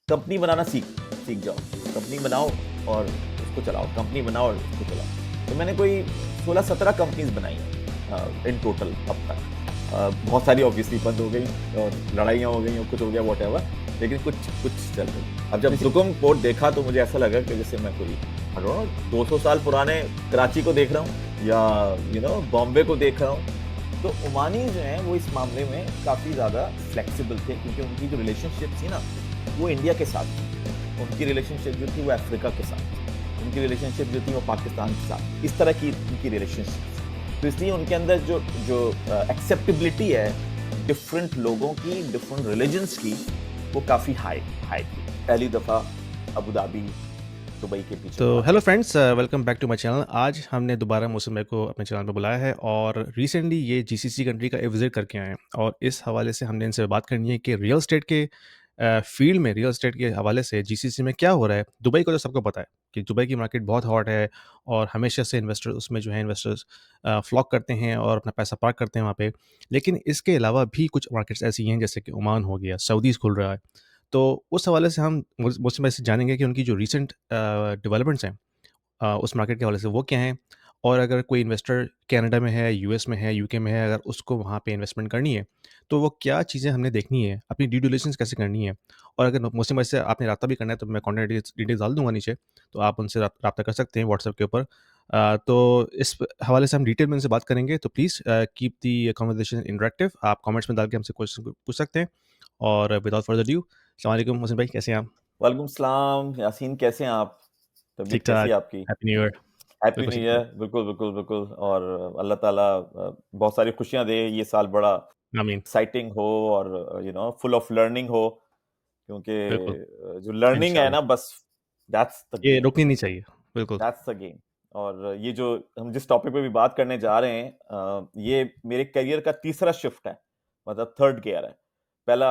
Company बनाना सीख सीख जाओ। कंपनी बनाओ और उसको चलाओ, कंपनी बनाओ और उसको चलाओ। तो मैंने कोई 16-17 कंपनीज़ बनाई हैं इन टोटल अब तक। बहुत सारी ऑब्वियसली बंद हो गई और लड़ाइयाँ हो गई और कुछ हो गया व्हाटएवर, लेकिन कुछ कुछ चल रही। अब जब सुकुम पोर्ट देखा तो मुझे ऐसा लगा कि जैसे मैं कोई आई डोंट नो 200 साल पुराने कराची को देख रहा हूँ या बॉम्बे को देख रहा हूँ। तो ओमानी जो हैं वो इस मामले में काफ़ी ज़्यादा फ्लेक्सिबल थे, क्योंकि उनकी जो रिलेशनशिप थी ना वो इंडिया के साथ थी, उनकी रिलेशनशिप जो थी वो अफ्रीका के साथ थी, उनकी रिलेशनशिप जो थी वो पाकिस्तान के साथ, इस तरह की उनकी रिलेशनशिप। तो इसलिए उनके अंदर जो जो एक्सेप्टेबिलिटी है डिफरेंट लोगों की, डिफरेंट रिलीजन्स की, वो काफ़ी हाई हाई थी। पहली दफ़ा अबू धाबी दुबई के पीछे तो पड़ा था। Hello friends, welcome back to my channel. आज हमने दोबारा मौसम भाई को अपने चैनल पे बुलाया है और रिसेंटली ये जीसीसी कंट्री का एक विज़िट करके आए हैं और इस हवाले से हमने इनसे बात करनी है कि रियल एस्टेट के फील्ड में, रियल एस्टेट के हवाले से जीसीसी में क्या हो रहा है। दुबई को तो सबको पता है कि दुबई की मार्केट बहुत हॉट है और हमेशा से इन्वेस्टर उसमें जो है इन्वेस्टर्स फ्लॉक करते हैं और अपना पैसा पार्क करते हैं वहाँ पे। लेकिन इसके अलावा भी कुछ मार्केट्स ऐसी हैं जैसे कि ओमान हो गया, सऊदीज़ खुल रहा है। तो उस हवाले से हम मौसम भाई से जानेंगे कि उनकी जो रिसेंट डेवलपमेंट्स हैं उस मार्केट के हवाले से वो क्या हैं, और अगर कोई इन्वेस्टर कनाडा में है, यूएस में है, यूके में है, अगर उसको वहाँ पे इन्वेस्टमेंट करनी है, तो वो क्या चीज़ें हमने देखनी है, अपनी ड्यू डिलिजेंस कैसे करनी है। और अगर मौसम भाई से आपने रब्ता भी करना है तो मैं कॉन्टैक्ट डिटेल्स डाल दूँगा नीचे, तो आप उनसे रब्ता कर सकते हैं व्हाट्सएप के ऊपर। तो इस हवाले से हम डिटेल में उनसे बात करेंगे, तो please keep the conversation interactive. आप कमेंट्स में डाल के हमसे क्वेश्चन पूछ सकते हैं। और विदाउट फर्दर ड्यू, अस्सलाम वालेकुम मोहसिन भाई, कैसे हैं आप? वालेकुम सलाम यासीन, कैसे हैं आप? तबीयत कैसी ठीक-ठाक, है आपकी? Happy new year. हैप्पी बिल्कुल न्यू ठीक-ठाक। ईयर। बिल्कुल, बिल्कुल, बिल्कुल। और अल्लाह ताला बहुत सारी खुशियाँ दे, ये साल बड़ा आमीन, एक्साइटिंग हो और फुल ऑफ लर्निंग हो, क्योंकि बिल्कुल, जो लर्निंग है ना इंशाल्लाह। बस दैट्स द ये गेम, रुकनी नहीं चाहिए, बिल्कुल। That's the game. और ये जो हम जिस टॉपिक पे भी बात करने जा रहे हैं, ये मेरे करियर का तीसरा शिफ्ट है, मतलब थर्ड गियर है। पहला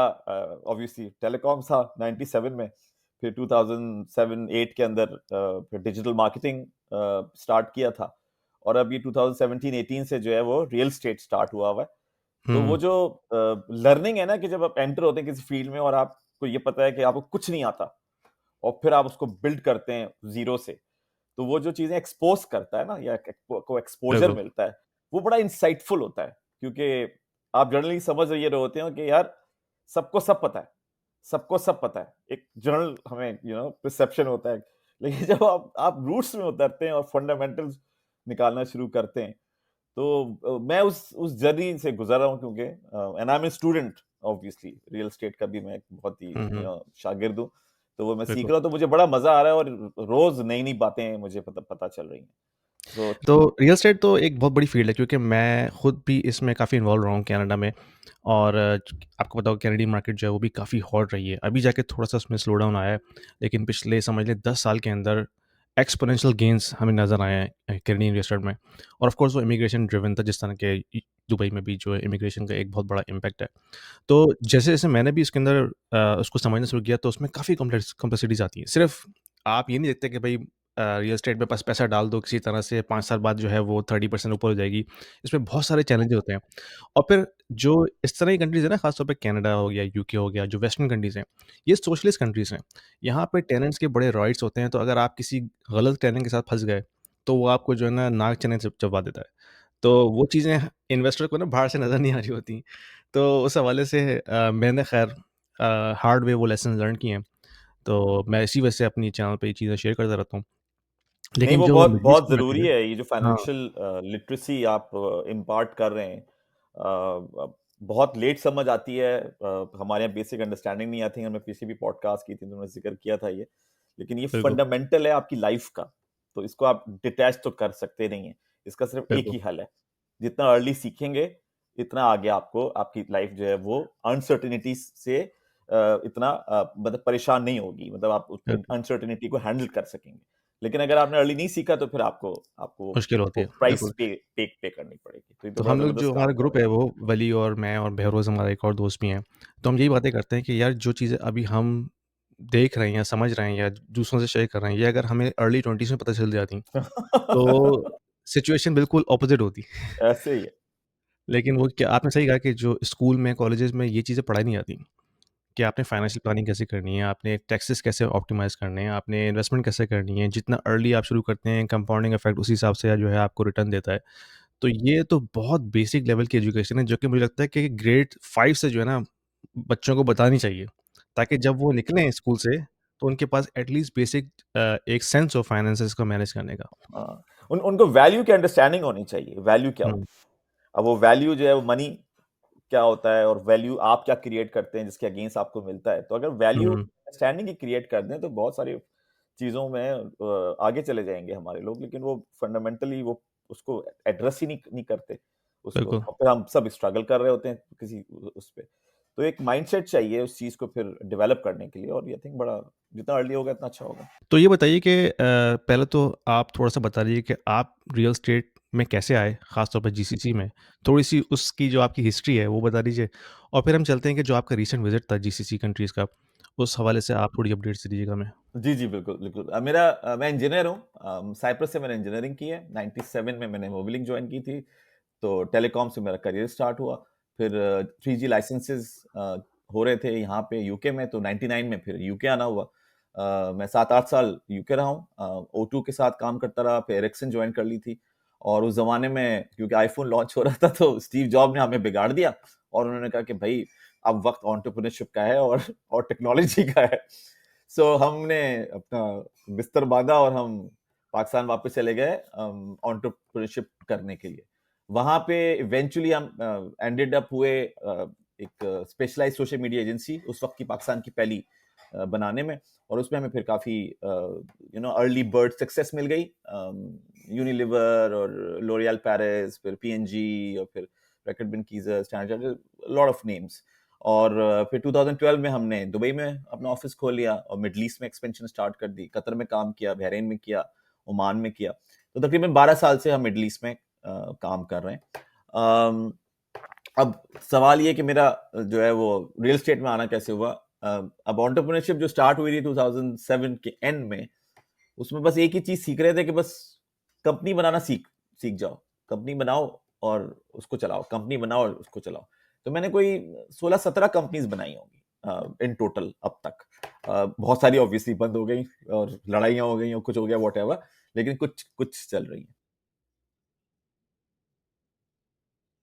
ऑब्वियसली टेलीकॉम था 97 में, फिर 2007-8 के अंदर फिर डिजिटल मार्केटिंग स्टार्ट किया था, और अब ये 2017-18 से जो है वो रियल स्टेट स्टार्ट हुआ हुआ है। तो वो हुँ, जो लर्निंग है ना, कि जब आप एंटर होते हैं किसी फील्ड में और आपको ये पता है कि आपको कुछ नहीं आता और फिर आप उसको बिल्ड करते हैं जीरो से, तो वो जो चीजें एक्सपोज करता है ना, या को एक्सपोजर बिल्कुल, मिलता है, वो बड़ा इंसाइटफुल होता है, क्योंकि आप जनरली समझ ये रहे होते हो कि यार सबको सब पता है, सबको सब पता है, एक जनरल हमें परसेप्शन होता है। लेकिन जब आप रूट्स में उतरते हैं और फंडामेंटल्स निकालना शुरू करते हैं, तो मैं उस जर्नी से गुजर रहा हूँ, क्योंकि and I am a student obviously, real estate का भी मैं एक बहुत ही हुँ, हुँ, शागिर्द हूँ। तो वो मैं सीख बिल्कुल। रहा हूँ, तो मुझे बड़ा मजा आ रहा है, और रोज नई नई बातें मुझे पता पता चल रही हैं। सो तो रियल एस्टेट तो एक बहुत बड़ी फ़ील्ड है क्योंकि मैं खुद भी इसमें काफ़ी इन्वॉल्व रहा हूँ कनाडा में। और आपको पता होगा कैनेडियन मार्केट जो है वो भी काफ़ी हॉट रही है। अभी जाके थोड़ा-सा उसमें स्लो डाउन आया है, लेकिन पिछले समझ लें 10 साल के अंदर एक्स्पोनेंशियल गेन्स हमें नज़र आए हैं कैनेडियन रियल एस्टेट में। और ऑफ कोर्स वो इमिग्रेशन ड्रिवन था, जिस तरह के दुबई में भी जो है इमिग्रेशन का एक बहुत बड़ा इम्पैक्ट है। तो जैसे-जैसे मैंने भी इसके अंदर उसको समझना शुरू किया तो उसमें काफ़ी कॉम्प्लेक्सिटीज़ आती हैं। सिर्फ़ आप ये नहीं देखते कि भई रियल एस्टेट में बस पैसा डाल दो किसी तरह से 5 साल बाद जो है वो 30% ऊपर हो जाएगी। इसमें बहुत सारे चैलेंजेस होते हैं। और फिर जो इस तरह की कंट्रीज़ है ना, ख़ास तौर पे कनाडा हो गया, यूके हो गया, जो वेस्टर्न कंट्रीज़ हैं, ये सोशलिस्ट कंट्रीज़ हैं। यहाँ पे टेनेंट्स के बड़े राइट्स होते हैं, तो अगर आप किसी गलत टेनेंट के साथ फँस गए, तो वो आपको जो है ना नाक चने चबवा देता है। तो वो चीज़ें इन्वेस्टर को ना बाहर से नज़र नहीं आ रही होती। तो उस हवाले से मैंने ख़ैर हार्ड वे वो लेसन लर्न किए हैं। तो मैं इसी वजह से अपनी चैनल पे ये चीज़ें शेयर करता रहता हूँ। नहीं, लेकिन वो जो बहुत मिडल ईस्ट बहुत की मार्केट ज़रूरी है। है, ये जो हाँ, फाइनेंशियल लिटरेसी आप इम्पार्ट कर रहे हैं। बहुत लेट समझ आती है, हमारे यहाँ बेसिक अंडरस्टैंडिंग नहीं आती है। हमने पीछे भी पॉडकास्ट की थी तो उन्होंने जिक्र किया था ये, लेकिन ये बिल्कुल, फंडामेंटल है आपकी लाइफ का, तो इसको आप डिटैच तो कर सकते नहीं है। इसका सिर्फ एक बिल्कुल, ही हल है, जितना अर्ली सीखेंगे इतना आगे आपको आपकी लाइफ जो है वो अनसर्टिनिटी से इतना मतलब परेशान नहीं होगी, मतलब आप उस बिल्कुल, अनसर्टिनिटी को हैंडल कर सकेंगे। लेकिन अगर आपने अर्ली नहीं सीखा तो फिर आपको आपको मुश्किल होती आपको है, प्राइस बिल्कुल। पे करनी पड़ेगी। तो ये तो तो बड़ा हम लोग जो जबरदस्त हमारा काम कर ग्रुप रहे है वो वली और मैं और बहरोज़ हमारा एक और दोस्त भी हैं। तो हम यही बातें करते हैं कि यार जो चीज़ें अभी हम देख रहे हैं या समझ रहे हैं या दूसरों से शेयर कर रहे हैं, ये अगर हमें अर्ली 20s में पता चल जाती, तो हैं। सिचुएशन बिल्कुल ऑपोज़िट होती। ऐसे ही है। लेकिन वो क्या आपने सही कहा कि जो स्कूल में, कॉलेजेस में ये चीज़ें पढ़ाई नहीं जाती। कि आपने फाइनेंशियल प्लानिंग कैसे करनी है, आपने टैक्सेस कैसे ऑप्टिमाइज़ करने हैं, आपने इन्वेस्टमेंट कैसे करनी है। जितना अर्ली आप शुरू करते हैं, कंपाउंडिंग इफ़ेक्ट उसी हिसाब से जो है आपको रिटर्न देता है। तो ये तो बहुत बेसिक लेवल की एजुकेशन है, जो कि मुझे लगता है कि ग्रेड 5 से जो है ना, बच्चों को बतानी चाहिए, ताकि जब वो निकलें स्कूल से, तो उनके पास एटलीस्ट बेसिक एक सेंस हो फाइनेंसेस को मैनेज करने का। हाँ, उनको वैल्यू की अंडरस्टैंडिंग होनी चाहिए, वैल्यू क्या हुँ, होती है। अब वो वैल्यू जो है वो मनी क्या होता है और वैल्यू आप क्या क्रिएट करते हैं जिसके अगेंस्ट आपको मिलता है। तो अगर वैल्यू हुँ, अंडरस्टैंडिंग ही क्रिएट कर दें तो बहुत सारी चीज़ों में आगे चले जाएंगे हमारे लोग, लेकिन वो फंडामेंटली वो उसको एड्रेस ही नहीं करते उसको, बिल्कुल। और फिर हम सब स्ट्रगल कर रहे होते हैं किसी उस पे। तो एक माइंडसेट चाहिए उस चीज़ को फिर डेवलप करने के लिए, और आई थिंक बड़ा जितना अर्ली होगा इतना अच्छा होगा। तो ये बताइए कि पहले तो आप थोड़ा-सा बता दीजिए कि आप रियल एस्टेट में कैसे आए, ख़ास तौर पे जीसीसी में? थोड़ी-सी उसकी जो आपकी हिस्ट्री है, वो बता दीजिए, और फिर हम चलते हैं कि जो आपका रीसेंट विज़िट था जीसीसी कंट्रीज़ का, उस हवाले से आप थोड़ी अपडेट्स दीजिएगा हमें। जी, जी, बिल्कुल, बिल्कुल। मैं इंजीनियर हूँ। साइप्रस से मैंने इंजीनियरिंग की है। 97 में मैंने मोबिलिंग जॉइन की थी, तो टेलीकॉम से मेरा करियर स्टार्ट हुआ। फिर 3G लाइसेंसेस हो रहे थे यहाँ पे यूके में, तो 99 में फिर यूके आना हुआ। मैं 7-8 साल यूके रहा हूँ। O2 के साथ काम करता रहा, फिर एरिक्सन जॉइन कर ली थी, और उस ज़माने में क्योंकि आईफ़ोन लॉन्च हो रहा था, तो स्टीव जॉब ने हमें बिगाड़ दिया, और उन्होंने कहा कि भई, अब वक़्त एंटरप्रेन्योरशिप का है और टेक्नोलॉजी का है। सो हमने अपना बिस्तर बाँधा और हम पाकिस्तान वापस चले गए एंटरप्रेन्योरशिप करने के लिए। वहाँ पे इवेंचुअली हम एंडेड अप हुए एक स्पेशलाइज्ड सोशल मीडिया एजेंसी, उस वक़्त की पाकिस्तान की पहली बनाने में, और उसमें हमें फिर काफ़ी अर्ली बर्ड सक्सेस मिल गई। यूनिलीवर और लोरियल पेरिस, फिर पीएनजी, और फिर Reckitt Benckiser, Standard Chartered, lot of names. और फिर 2012 में हमने दुबई में अपना ऑफिस खोल लिया और मिडल ईस्ट में एक्सपेंशन स्टार्ट कर दी। कतर में काम किया, बहरीन में किया, ओमान में किया। तो तकरीबन 12 साल से हम मिडल ईस्ट में काम कर रहे हैं। अम, अब सवाल ये कि मेरा जो है वो रियल एस्टेट में आना कैसे हुआ। अब एंटरप्रेन्योरशिप जो स्टार्ट हुई थी 2007 के एंड में, उसमें बस एक ही चीज सीख रहे थे कि बस कंपनी बनाना सीख सीख जाओ, कंपनी बनाओ और उसको चलाओ, कंपनी बनाओ और उसको चलाओ। तो मैंने कोई 16-17 कंपनीज बनाई होंगी इन टोटल अब तक। बहुत सारी ऑब्वियसली बंद हो गई और लड़ाइयाँ हो गई और कुछ हो गया वॉट, लेकिन कुछ कुछ चल रही हैं।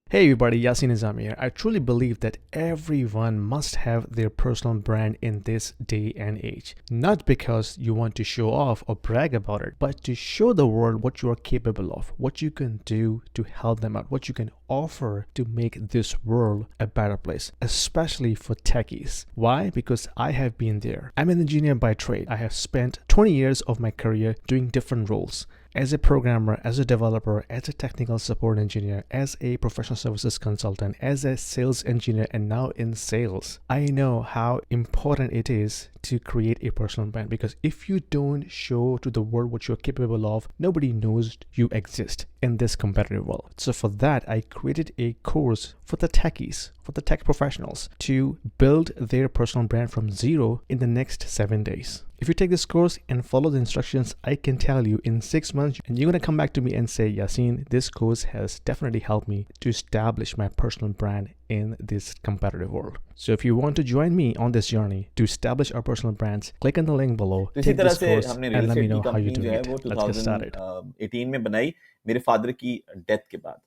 Hey everybody, Yasin Nizami here. I truly believe that everyone must have their personal brand in this day and age. Not because you want to show off or brag about it, but to show the world what you are capable of, what you can do to help them out, what you can offer to make this world a better place, especially for techies. Why? Because I have been there. I'm an engineer by trade. I have spent 20 years of my career doing different roles as a programmer, as a developer, as a technical support engineer, as a professional services consultant, as a sales engineer, and now in sales. I know how important it is to create a personal brand, because if you don't show to the world what you're capable of, nobody knows you exist in this competitive world. So for that, I created a course for the techies, for the tech professionals, to build their personal brand from zero in the next 7 days. If you take this course and follow the instructions, I can tell you in 6 months, and you're going to come back to me and say, Yasin, this course has definitely helped me to establish my personal brand in this competitive world. So if you want to join me on this journey to establish our personal brands, click on the link below, तो इसी take तरह this से course, हमने real and let me estate की know how you're company जो doing है it. वो Let's get started. 2018 में बनाई, मेरे फादर की डेथ के बाद।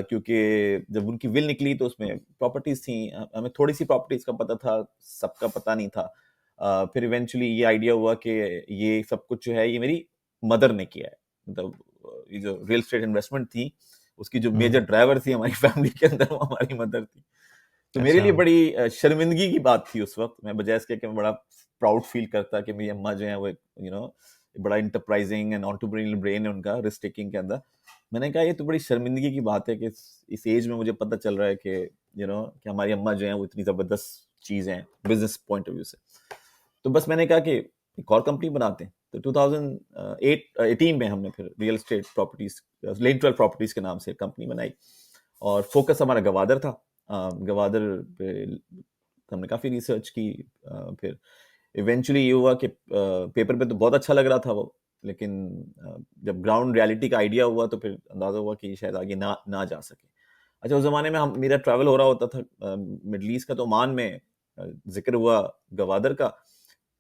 क्योंकि जब उनकी विल निकली तो उसमें प्रॉपर्टीज थी, हमें थोड़ी सी प्रॉपर्टीज का पता था, सबका पता नहीं था। फिर इवेंचुअली ये आइडिया हुआ कि ये सब कुछ जो है ये मेरी मदर ने किया है। मतलब ये जो रियल एस्टेट इन्वेस्टमेंट थी, उसकी जो मेजर ड्राइवर थी हमारी फैमिली के अंदर, वो हमारी मदर थी। तो मेरे लिए अच्छा। बड़ी शर्मिंदगी की बात थी उस वक्त। मैं बजाय इसके कि मैं बड़ा प्राउड फील करता कि मेरी अम्मा जो है वो बड़ा इंटरप्राइजिंग एंड एंटरप्रेन्योरियल ब्रेन है उनका रिस्क टेकिंग के अंदर। मैंने कहा ये तो बड़ी शर्मिंदगी की बात है कि इस एज में मुझे पता चल रहा है कि कि हमारी अम्मा जो है वो इतनी जबरदस्त चीज है बिजनेस पॉइंट ऑफ व्यू से। तो बस मैंने कहा कि एक और कंपनी बनाते हैं। तो 2018 में हमने फिर रियल एस्टेट प्रॉपर्टीज, लेन 12 प्रॉपर्टीज के नाम से कंपनी बनाई, और फोकस हमारा गवादर था। गवादर पे हमने काफ़ी रिसर्च की। फिर इवेंचुअली ये हुआ कि पेपर पे तो बहुत अच्छा लग रहा था वो, लेकिन जब ग्राउंड रियलिटी का आइडिया हुआ तो फिर अंदाज़ा हुआ कि शायद आगे ना ना जा सके। अच्छा, उस ज़माने में मेरा ट्रैवल हो रहा होता था मिडल ईस्ट का, तो ओमान में जिक्र हुआ गवादर का,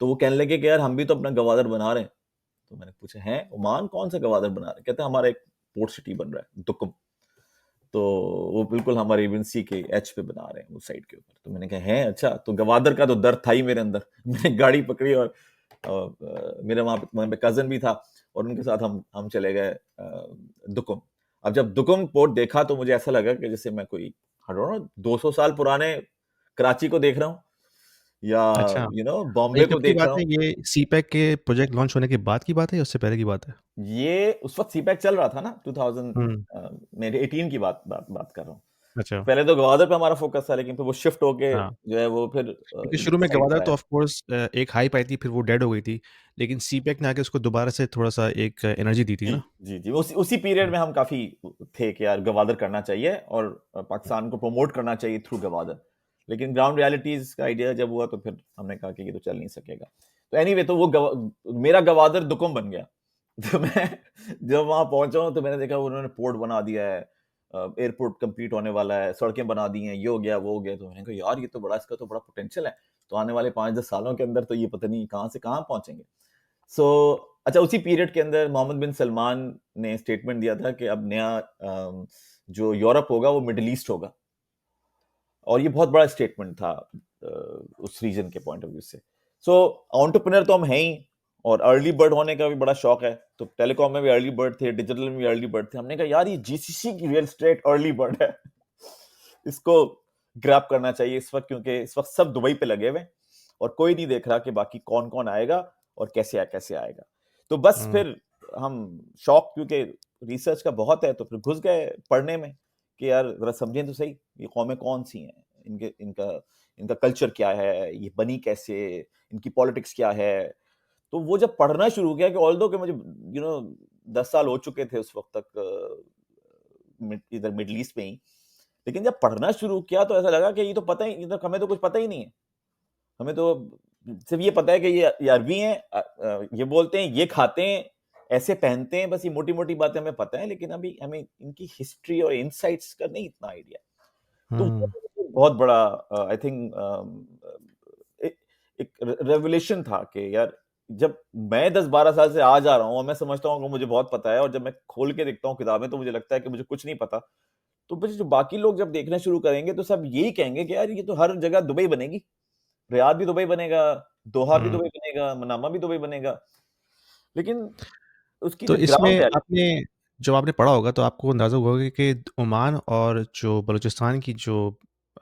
तो वो कहने लगे कि यार हम भी तो अपना गवादर बना रहे हैं। तो मैंने पूछा, हैं ओमान कौन सा गवादर बना रहे हैं? कहते हैं हमारा एक पोर्ट सिटी बन रहा है दुकुम, तो वो बिल्कुल हमारे इवन सी के एच पे बना रहे हैं उस साइड के ऊपर। तो मैंने कहा हैं, अच्छा। तो गवादर का तो दर्द था ही मेरे अंदर। मैंने गाड़ी पकड़ी और मेरे वहाँ पे कजन भी था और उनके साथ हम चले गए दुकुम। अब जब दुकुम पोर्ट देखा तो मुझे ऐसा लगा कि जैसे मैं कोई 200 साल पुराने कराची को देख रहा हूँ या अच्छा, ये बॉम्बे को कब की देख बात रहा है? हूँ। ये सीपैक के प्रोजेक्ट लॉन्च होने के बाद की बात है या उससे पहले की बात है? ये उस वक्त सीपैक चल रहा था ना, 2000 हुँ, मेरे 18 की बात कर रहा हूँ। तो अच्छा, पहले तो गवादर पे हमारा फोकस था, लेकिन फिर वो शिफ्ट होके हाँ। जो है वो फिर क्योंकि शुरू इनकी में साइड गवादर पर तो आया। ऑफ कोर्स एक हाइप आई थी, फिर वो डेड हो गई थी। लेकिन सीपैक ने आके उसको दोबारा से थोड़ा-सा एक एनर्जी दी थी जी, ना? जी, जी। उसी पीरियड हुँ, में हम काफ़ी थे कि यार गवादर करना चाहिए और पाकिस्तान को प्रमोट करना चाहिए थ्रू गवादर। लेकिन ग्राउंड रियलिटीज़ का आइडिया जब हुआ तो फिर हमने कहा कि ये तो चल नहीं सकेगा। तो एनीवे, तो मेरा गवादर दुकुम बन गया। तो मैं जब वहाँ पहुँचा हूँ तो मैंने देखा उन्होंने पोर्ट बना दिया है, एयरपोर्ट कंप्लीट होने वाला है, सड़कें बना दी हैं, ये हो गया, वो हो गया। तो मैंने कहा यार ये तो बड़ा, इसका तो बड़ा पोटेंशियल है। तो आने वाले 5-10 सालों के अंदर तो ये पता नहीं कहाँ से कहाँ पहुँचेंगे। सो अच्छा, उसी पीरियड के अंदर मोहम्मद बिन सलमान ने स्टेटमेंट दिया था कि अब नया जो यूरोप होगा वो मिडिल ईस्ट होगा, और ये बहुत बड़ा स्टेटमेंट था उस रीजन के पॉइंट ऑफ व्यू से। सो एंटरप्रेन्योर तो हम हैं ही, और अर्ली बर्ड होने का भी बड़ा शौक है। तो टेलीकॉम में भी अर्ली बर्ड थे, डिजिटल में भी अर्ली बर्ड थे। हमने कहा यार ये जीसीसी की रियल एस्टेट अर्ली बर्ड है। इसको ग्रैब करना चाहिए इस वक्त, क्योंकि इस वक्त सब दुबई पे लगे हुए हैं और कोई नहीं देख रहा कि बाकी कौन कौन आएगा और कैसे आएगा। तो बस हुँ, फिर हम शौक, क्योंकि रिसर्च का बहुत है, तो फिर घुस गए पढ़ने में कि यार जरा समझें तो सही ये कौमें कौन सी हैं, इनके इनका इनका कल्चर क्या है, ये बनी कैसे, इनकी पॉलिटिक्स क्या है। तो वो जब पढ़ना शुरू किया, कि ऑल्दो कि मुझे 10 साल हो चुके थे उस वक्त तक इधर मिडल ईस्ट में ही, लेकिन जब पढ़ना शुरू किया तो ऐसा लगा कि ये तो पता ही, ये तो हमें तो कुछ पता ही नहीं है। हमें तो सिर्फ ये पता है कि ये अरबी हैं, ये बोलते हैं, ये खाते हैं, ऐसे पहनते हैं, बस ये मोटी मोटी बातें हमें पता है, लेकिन अभी हमें इनकी हिस्ट्री और इनसाइट्स का नहीं इतना आइडिया। तो वो हुँ। बहुत बड़ा आई थिंक एक, एक रेवलेशन था कि यार जब मैं 10-12 साल से आ जा रहा हूँ और मैं समझता हूँ कि मुझे बहुत पता है, और जब मैं खोल के देखता हूँ किताबें तो मुझे लगता है कि मुझे कुछ नहीं पता। तो फिर जो बाकी लोग जब देखना शुरू करेंगे तो सब यही कहेंगे कि यार ये तो हर जगह दुबई बनेगी, रियाद भी दुबई बनेगा, दोहा भी हुँ। दुबई बनेगा, मनामा भी दुबई बनेगा। लेकिन उसकी तो जो इसमें ग्राउंड रियलिटी आपने जब आपने पढ़ा होगा तो आपको अंदाज़ा हुआ होगा कि ओमान और जो बलूचिस्तान की जो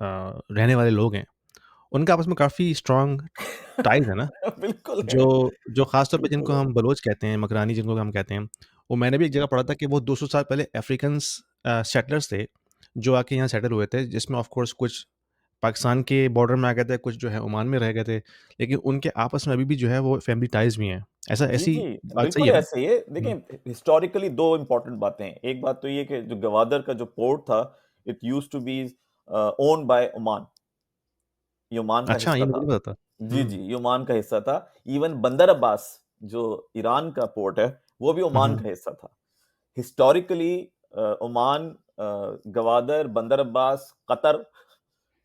रहने वाले लोग हैं, उनका आपस में काफ़ी स्ट्रॉन्ग टाइज़ है ना? बिल्कुल है, जो ख़ास तौर पे जिनको बिल्कुल है। हम बलोच कहते हैं, मकरानी जिनको हम कहते हैं, वो मैंने भी एक जगह पढ़ा था कि वो 200 साल पहले अफ्रीकन्स सेटलर्स थे, जो आके यहाँ सेटल हुए थे, जिसमें ऑफ़ कोर्स कुछ पाकिस्तान के बॉर्डर में आ गए थे, कुछ जो है ओमान में रह गए थे, लेकिन उनके आपस में अभी भी जो है वो फैमिली टाइज़ भी हैं। ऐसा जी, ऐसी जी, बात सही बिल्कुल है ना? ऐसे ही है। हुँ। देखिए, हिस्टोरिकली 2 इम्पोर्टेंट बातें हैं। एक बात तो ये कि जो गवादर का जो पोर्ट था, it used to be owned by Oman. ये ओमान का अच्छा, हिस्सा ये मुझे था। नहीं पता था। जी, जी, हुँ। ये ओमान का हिस्सा था। इवन बंदर अब्बास जो ईरान का पोर्ट है, वो भी हुँ, ओमान हुँ। का हिस्सा था। हिस्टोरिकली ओमान, गवादर, बंदर अब्बास, कतर,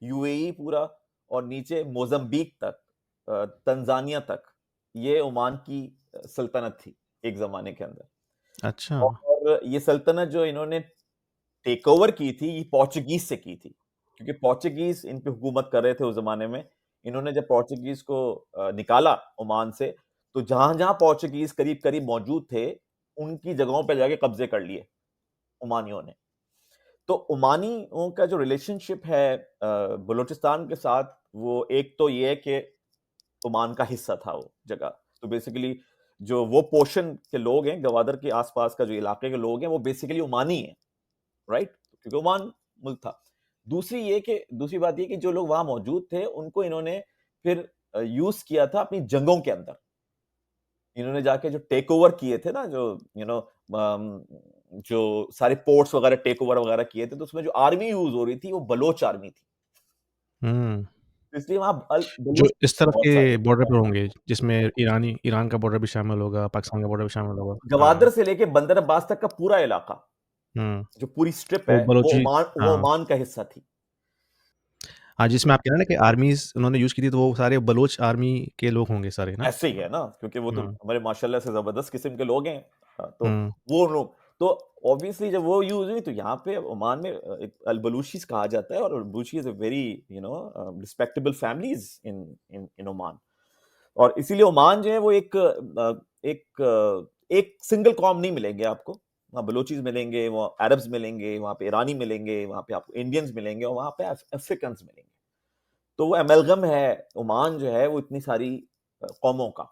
यूएई पूरा, और नीचे मोज़म्बिक तक, तंजानिया तक, ये ओमान की सल्तनत थी एक ज़माने के अंदर। अच्छा। और ये सल्तनत जो इन्होंने टेक ओवर की थी, ये पोर्चुगीज़ से की थी। क्योंकि पोर्चुगीज़ इन पे हुकूमत कर रहे थे उस ज़माने में। इन्होंने जब पोर्चुगीज़ को निकाला ओमान से, तो जहाँ-जहाँ पोर्चुगीज़ करीब-करीब मौजूद थे, उनकी जगहों पे जाके कब्ज़े कर लिए ओमानियों ने। तो ओमानियों का जो रिलेशनशिप है बलूचिस्तान के साथ, वो एक तो ये है कि ओमान का हिस्सा था वो जगह। तो बेसिकली जो वो पोर्शन के लोग हैं, गवादर के आस-पास का जो इलाके के लोग हैं, वो बेसिकली ओमानी हैं, राइट? क्योंकि ओमान मुल्क था। दूसरी बात ये कि जो लोग वहाँ मौजूद थे, उनको इन्होंने फिर यूज़ किया था अपनी जंगों के अंदर। इन्होंने जाके जो टेक ओवर किए थे ना, जो जो सारे पोर्ट्स वगैरह टेक ओवर वगैरह किए थे, तो उसमें जो आर्मी यूज़ हो रही थी, वो बलोच आर्मी थी। हुँ। तो इसलिए वहाँ जो बलूच इस तरफ बहुत के सारे बॉर्डर पे मौजूद होंगे, थे। जिसमें ईरान का बॉर्डर भी शामिल होगा, पाकिस्तान का बॉर्डर भी शामिल होगा। गवादर हाँ। से लेके बंदर अब्बास तक का पूरा इलाका, हुँ। जो पूरी स्ट्रिप वो है, वो बलोची ओमान हाँ। ओमान का हिस्सा थी। हाँ, जिसमें आप कह रहे हैं ना कि आर्मीज़ उन्होंने यूज़ की थी, तो वो सारे बलोच आर्मी के लोग होंगे सारे ना? ऐसे ही है ना, क्योंकि वो तो हुँ, हमारे माशाल्लाह से जबरदस्त किस्म के लोग हैं। तो हुँ, वो लोग तो ऑब्वियसली जब वो यूज हुई तो यहाँ पे ओमान में एक अल बलूचीज कहा जाता है, और Baluchi is a very respectable families in in in Oman. और इसीलिए ओमान जो है वो एक सिंगल कॉम नहीं मिलेंगे आपको। वहाँ बलोचीज मिलेंगे, वहाँ अरब्स मिलेंगे, वहाँ पे ईरानी मिलेंगे, वहाँ पे आपको इंडियंस मिलेंगे, और वहाँ पे अफ्रीकन्स मिलेंगे। तो वो एमलगम है ओमान जो है वो इतनी सारी कौमों का।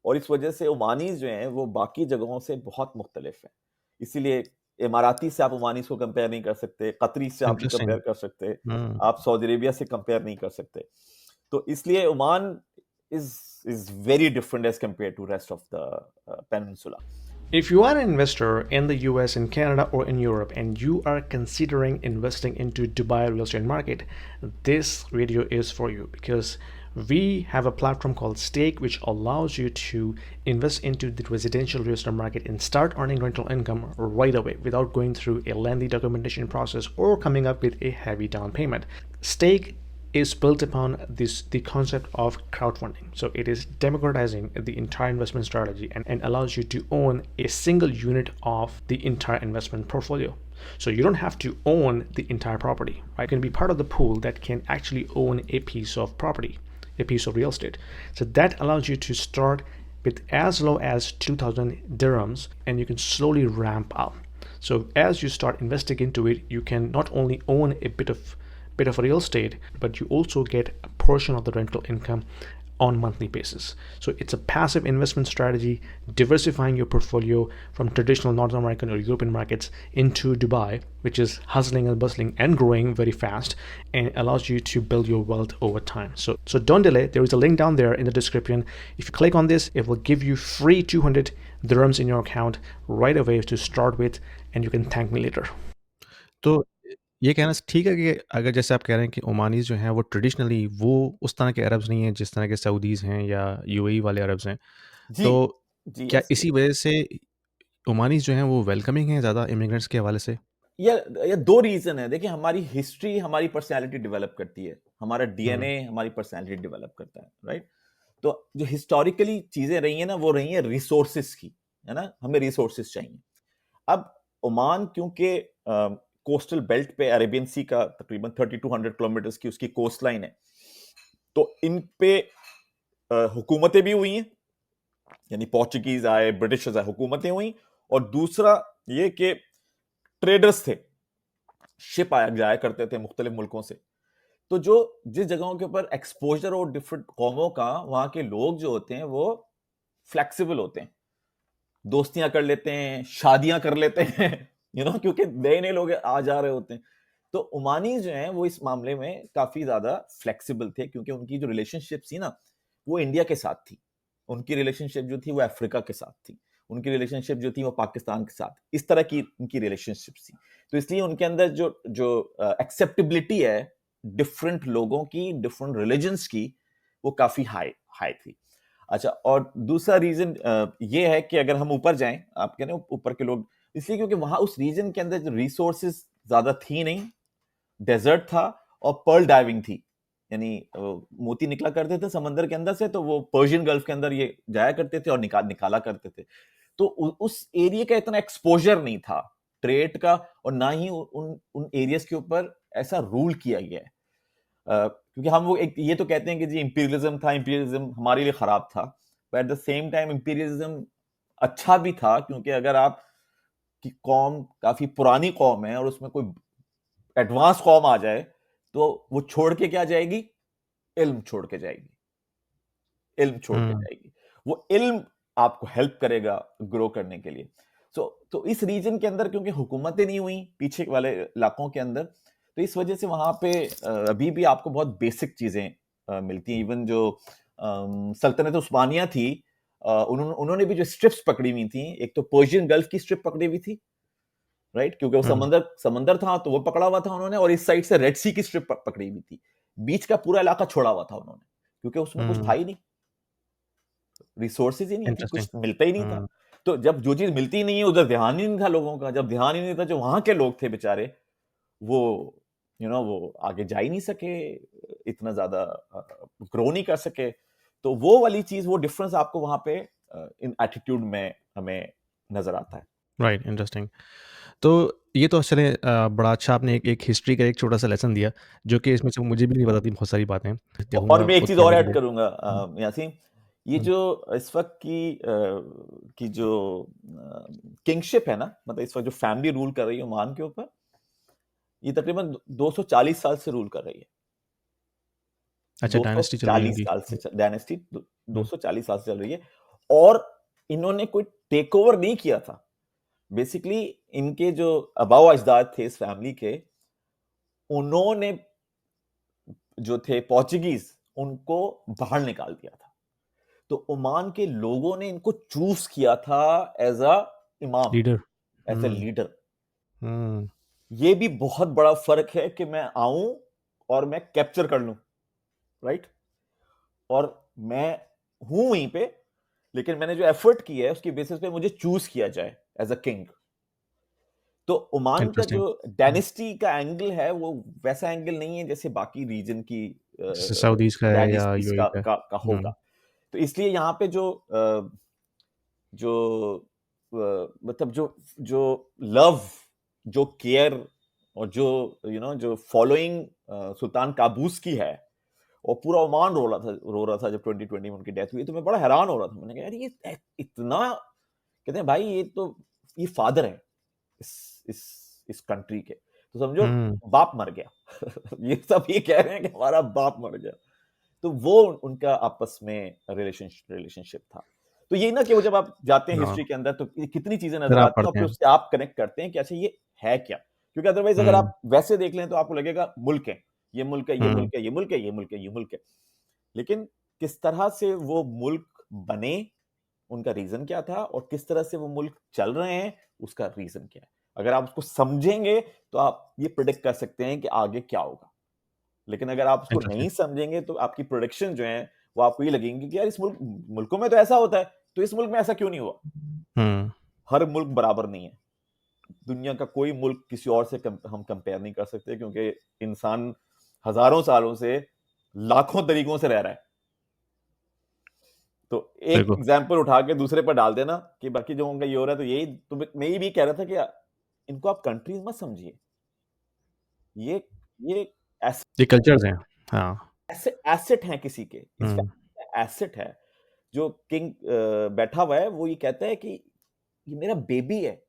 और इस वजह से ओमानीज जो हैं वो बाकी जगहों से बहुत मुख्तलिफ हैं। इसीलिए इमाराती से आप ओमानीज को कंपेयर नहीं कर सकते, कतरी से आप नहीं इंटरेस्टिंग। कंपेयर कर सकते, हुँ। आप सऊदी अरेबिया से कंपेयर नहीं कर सकते। तो इसलिए Oman is is very different as compare to rest of the peninsula. If you are an investor in the US, in Canada, or in Europe, and you are considering investing into Dubai real estate market, this video is for you because we have a platform called Stake, which allows you to invest into the residential real estate market and start earning rental income right away without going through a lengthy documentation process or coming up with a heavy down payment. Stake is built upon the concept of crowdfunding. So it is democratizing the entire investment strategy and allows you to own a single unit of the entire investment portfolio. So you don't have to own the entire property, right? You can be part of the pool that can actually own a piece of property, a piece of real estate. So that allows you to start with as low as 2,000 dirhams and you can slowly ramp up. So as you start investing into it, you can not only own a bit of real estate, but you also get a portion of the rental income on monthly basis. So it's a passive investment strategy, diversifying your portfolio from traditional North American or European markets into Dubai, which is hustling and bustling and growing very fast and allows you to build your wealth over time. So don't delay. There is a link down there in the description. If you click on this, it will give you free 200 dirhams in your account right away to start with, and you can thank me later. तो ये कहना ठीक है कि अगर जैसे आप कह रहे हैं कि ओमानीज़ जो हैं वो ट्रेडिशनली वो उस तरह के अरब्स नहीं हैं जिस तरह के सऊदीज़ हैं या यूएई वाले अरब्स हैं। जी तो जी, क्या ऐसे ही इसी वजह से ओमानीज़ जो हैं वो वेलकमिंग हैं ज़्यादा इमिग्रेंट्स के हवाले से? ये दो रीजन है। देखिए, हमारी हिस्ट्री हमारी पर्सनैलिटी डेवलप करती है, हमारा हुँ, डीएनए हमारी पर्सनैलिटी डेवलप करता है, राइट? तो जो हिस्टोरिकली चीजें रही हैं ना, वो रही हैं रिसोर्सेस की, है ना? हमें रिसोर्सेस चाहिए। अब ओमान क्योंकि कोस्टल बेल्ट पे अरेबियन सी का तकरीबन 3200 किलोमीटर की उसकी कोस्ट लाइन है, तो इन पे हुकूमतें भी हुई हैं, यानी पोर्चुगीज आए, ब्रिटिशर्स आए, हुकूमतें हुई। और दूसरा ये कि ट्रेडर्स थे, शिप आया जाया करते थे मुख्तलिफ मुल्कों से। तो जो जिस जगहों के ऊपर एक्सपोजर और डिफरेंट कौमों का, वहां के लोग जो होते हैं वो फ्लेक्सिबल होते हैं, दोस्तियां कर लेते हैं, शादियां कर लेते हैं, क्योंकि नए नए लोग आ जा रहे होते हैं। तो ओमानी जो हैं वो इस मामले में काफी ज्यादा फ्लेक्सिबल थे, क्योंकि उनकी जो रिलेशनशिप थी ना, वो इंडिया के साथ थी, उनकी रिलेशनशिप जो थी वो अफ्रीका के साथ थी, उनकी रिलेशनशिप जो थी वो पाकिस्तान के साथ, इस तरह की उनकी रिलेशनशिप थी। तो इसलिए उनके अंदर जो जो एक्सेप्टेबिलिटी है डिफरेंट लोगों की, डिफरेंट रिलीजन्स की, वो काफी हाई हाई थी। अच्छा, और दूसरा रीजन ये है कि अगर हम ऊपर जाएं, आप कह रहे हैं ऊपर के लोग, इसलिए क्योंकि वहां उस रीजन के अंदर जो रिसोर्सेज ज्यादा थी नहीं, डेजर्ट था और पर्ल डाइविंग थी, यानी मोती निकला करते थे समंदर के अंदर से, तो वो पर्शियन गल्फ के अंदर ये जाया करते थे और निकाला करते थे। तो उस एरिया का इतना एक्सपोजर नहीं था ट्रेड का, और ना ही उन उन एरियाज के ऊपर ऐसा रूल किया गया है। क्योंकि हम वो एक ये तो कहते हैं कि जी इंपीरियलिज्म था, इंपीरियलिज्म हमारे लिए खराब था, but at the same time imperialism अच्छा भी था, क्योंकि अगर आप की कौम काफी पुरानी कौम है और उसमें कोई एडवांस कौम आ जाए, तो वो छोड़ के क्या जाएगी? इल्म छोड़ के जाएगी, इल्म छोड़ के हुँ। जाएगी। वो इल्म आपको हेल्प करेगा ग्रो करने के लिए। तो इस रीजन के अंदर क्योंकि हुकूमतें नहीं हुई पीछे वाले इलाकों के अंदर, तो इस वजह से वहां पे अभी भी आपको बहुत बेसिक चीजें मिलती हैं। इवन जो सल्तनत उस्मानिया थी, उन्होंने भी जो स्ट्रिप्स पकड़ी हुई थी, एक तो पर्शियन गल्फ की स्ट्रिप पकड़ी हुई थी, राइट? क्योंकि वो हुँ, समंदर समंदर था, तो वो पकड़ा हुआ था उन्होंने, और इस साइड से रेड सी की स्ट्रिप पकड़ी हुई थी। बीच का पूरा इलाका छोड़ा हुआ था उन्होंने, क्योंकि उसमें कुछ था हुँ। ही नहीं, रिसोर्सेज ही नहीं थी, इंटरेस्टिंग। कुछ मिलता ही नहीं था। हुँ, तो जब जो चीज मिलती ही नहीं है, उधर ध्यान ही नहीं था लोगों का। जब ध्यान ही नहीं था, जो वहां के लोग थे बेचारे, वो वो आगे जा ही नहीं सके, इतना ज्यादा ग्रो नहीं कर सके। तो वो वाली चीज, वो डिफरेंस आपको वहां पे इन एटीट्यूड में हमें नजर आता है। Right, interesting. तो ये तो चले बड़ा अच्छा आपने एक हिस्ट्री का एक छोटा-सा लेसन दिया, जो कि इसमें से मुझे भी नहीं पता थी बहुत सारी बातें। और देखूँगा मैं एक खुद चीज और पढ़ने के ऐड लिए। करूंगा हुँ, यासीन, ये हुँ। जो इस वक्त की जो किंगशिप है ना, मतलब इस वक्त जो फैमिली रूल कर रही है ओमान के ऊपर, ये तकरीबन 240 साल से रूल कर रही है। अच्छा, डायनेस्टी चल रही है 240 उनकी। साल से डायनेस्टी हुँ, 240 साल से चल रही है। और इन्होंने कोई टेक ओवर नहीं किया था। बेसिकली इनके जो अबाव अजदाद थे इस फैमिली के, उन्होंने जो थे पोर्चुगीज, उनको बाहर निकाल दिया था। तो ओमान के लोगों ने इनको चूज किया था एज अ इमाम, leader. As a um, leader. Um. ये भी बहुत बड़ा फर्क है कि मैं आऊं और मैं कैप्चर कर लूं, राइट। और मैं हूं वहीं पे, लेकिन मैंने जो एफर्ट किया है उसकी बेसिस पे मुझे चूज किया जाए एज अ किंग। तो ओमान का जो इंटरेस्टिंग। हुँ, डायनेस्टी का एंगल है, वो वैसा एंगल नहीं है जैसे बाकी रीजन की जैसे सऊदीज़ का है या डायनेस्टीज यूएई का है। का हुँ, होगा। तो इसलिए यहाँ पे जो मतलब जो लव, जो केयर, और जो जो फॉलोइंग सुल्तान काबूस की है, और पूरा ओमान रो रहा था जब 2020 में उनकी डेथ हुई। तो मैं बड़ा हैरान हो रहा था, मैंने कहा यार ये इतना, कहते हैं भाई ये तो, ये फादर है इस इस इस कंट्री के, तो समझो हुँ। बाप मर गया। ये सब ये कह रहे हैं कि हमारा बाप मर गया। तो वो उनका आपस में रिलेशनशिप था। तो ये ना कि वो जब आप जाते हैं हाँ, हिस्ट्री के अंदर, तो कितनी चीजें फिर नजर आप आती हैं और पढ़ते फिर हैं। उससे आप कनेक्ट करते हैं कि अच्छा ये है क्या। क्योंकि अदरवाइज अगर हुँ, आप वैसे देख लें तो आपको लगेगा मुल्क है, ये मुल्क है, ये हुँ। मुल्क है, ये मुल्क है, ये मुल्क है, ये मुल्क है। लेकिन किस तरह से वो मुल्क बने, उनका रीजन क्या था, और किस तरह से वो मुल्क चल रहे हैं, उसका रीजन क्या है। अगर आप उसको समझेंगे तो आप ये प्रिडिक्ट कर सकते हैं कि आगे क्या होगा। लेकिन अगर आप उसको इंटरेस्टिंग। नहीं समझेंगे तो आपकी प्रोडिक्शन जो है वो आपको ये लगेंगे कि यार इस मुल्कों में तो ऐसा होता है, तो इस मुल्क में ऐसा क्यों नहीं हुआ। हुँ, हर मुल्क बराबर नहीं है। दुनिया का कोई मुल्क किसी और से हम कंपेयर नहीं कर सकते, क्योंकि इंसान हजारों सालों से लाखों तरीकों से रह रहा है। तो एक बिल्कुल। एग्जाम्पल उठा के दूसरे पर डाल देना कि बाकी जो उनका ये हो रहा है, तो यही तो मैं ये भी कह रहा था कि इनको आप कंट्रीज मत समझिए। ये ये ये कल्चर्स हैं। हाँ। एसेट हैं किसी के, इस हुँ, फैमिली एसेट है। जो किंग बैठा हुआ है वो ये कहता है कि ये मेरा बेबी है,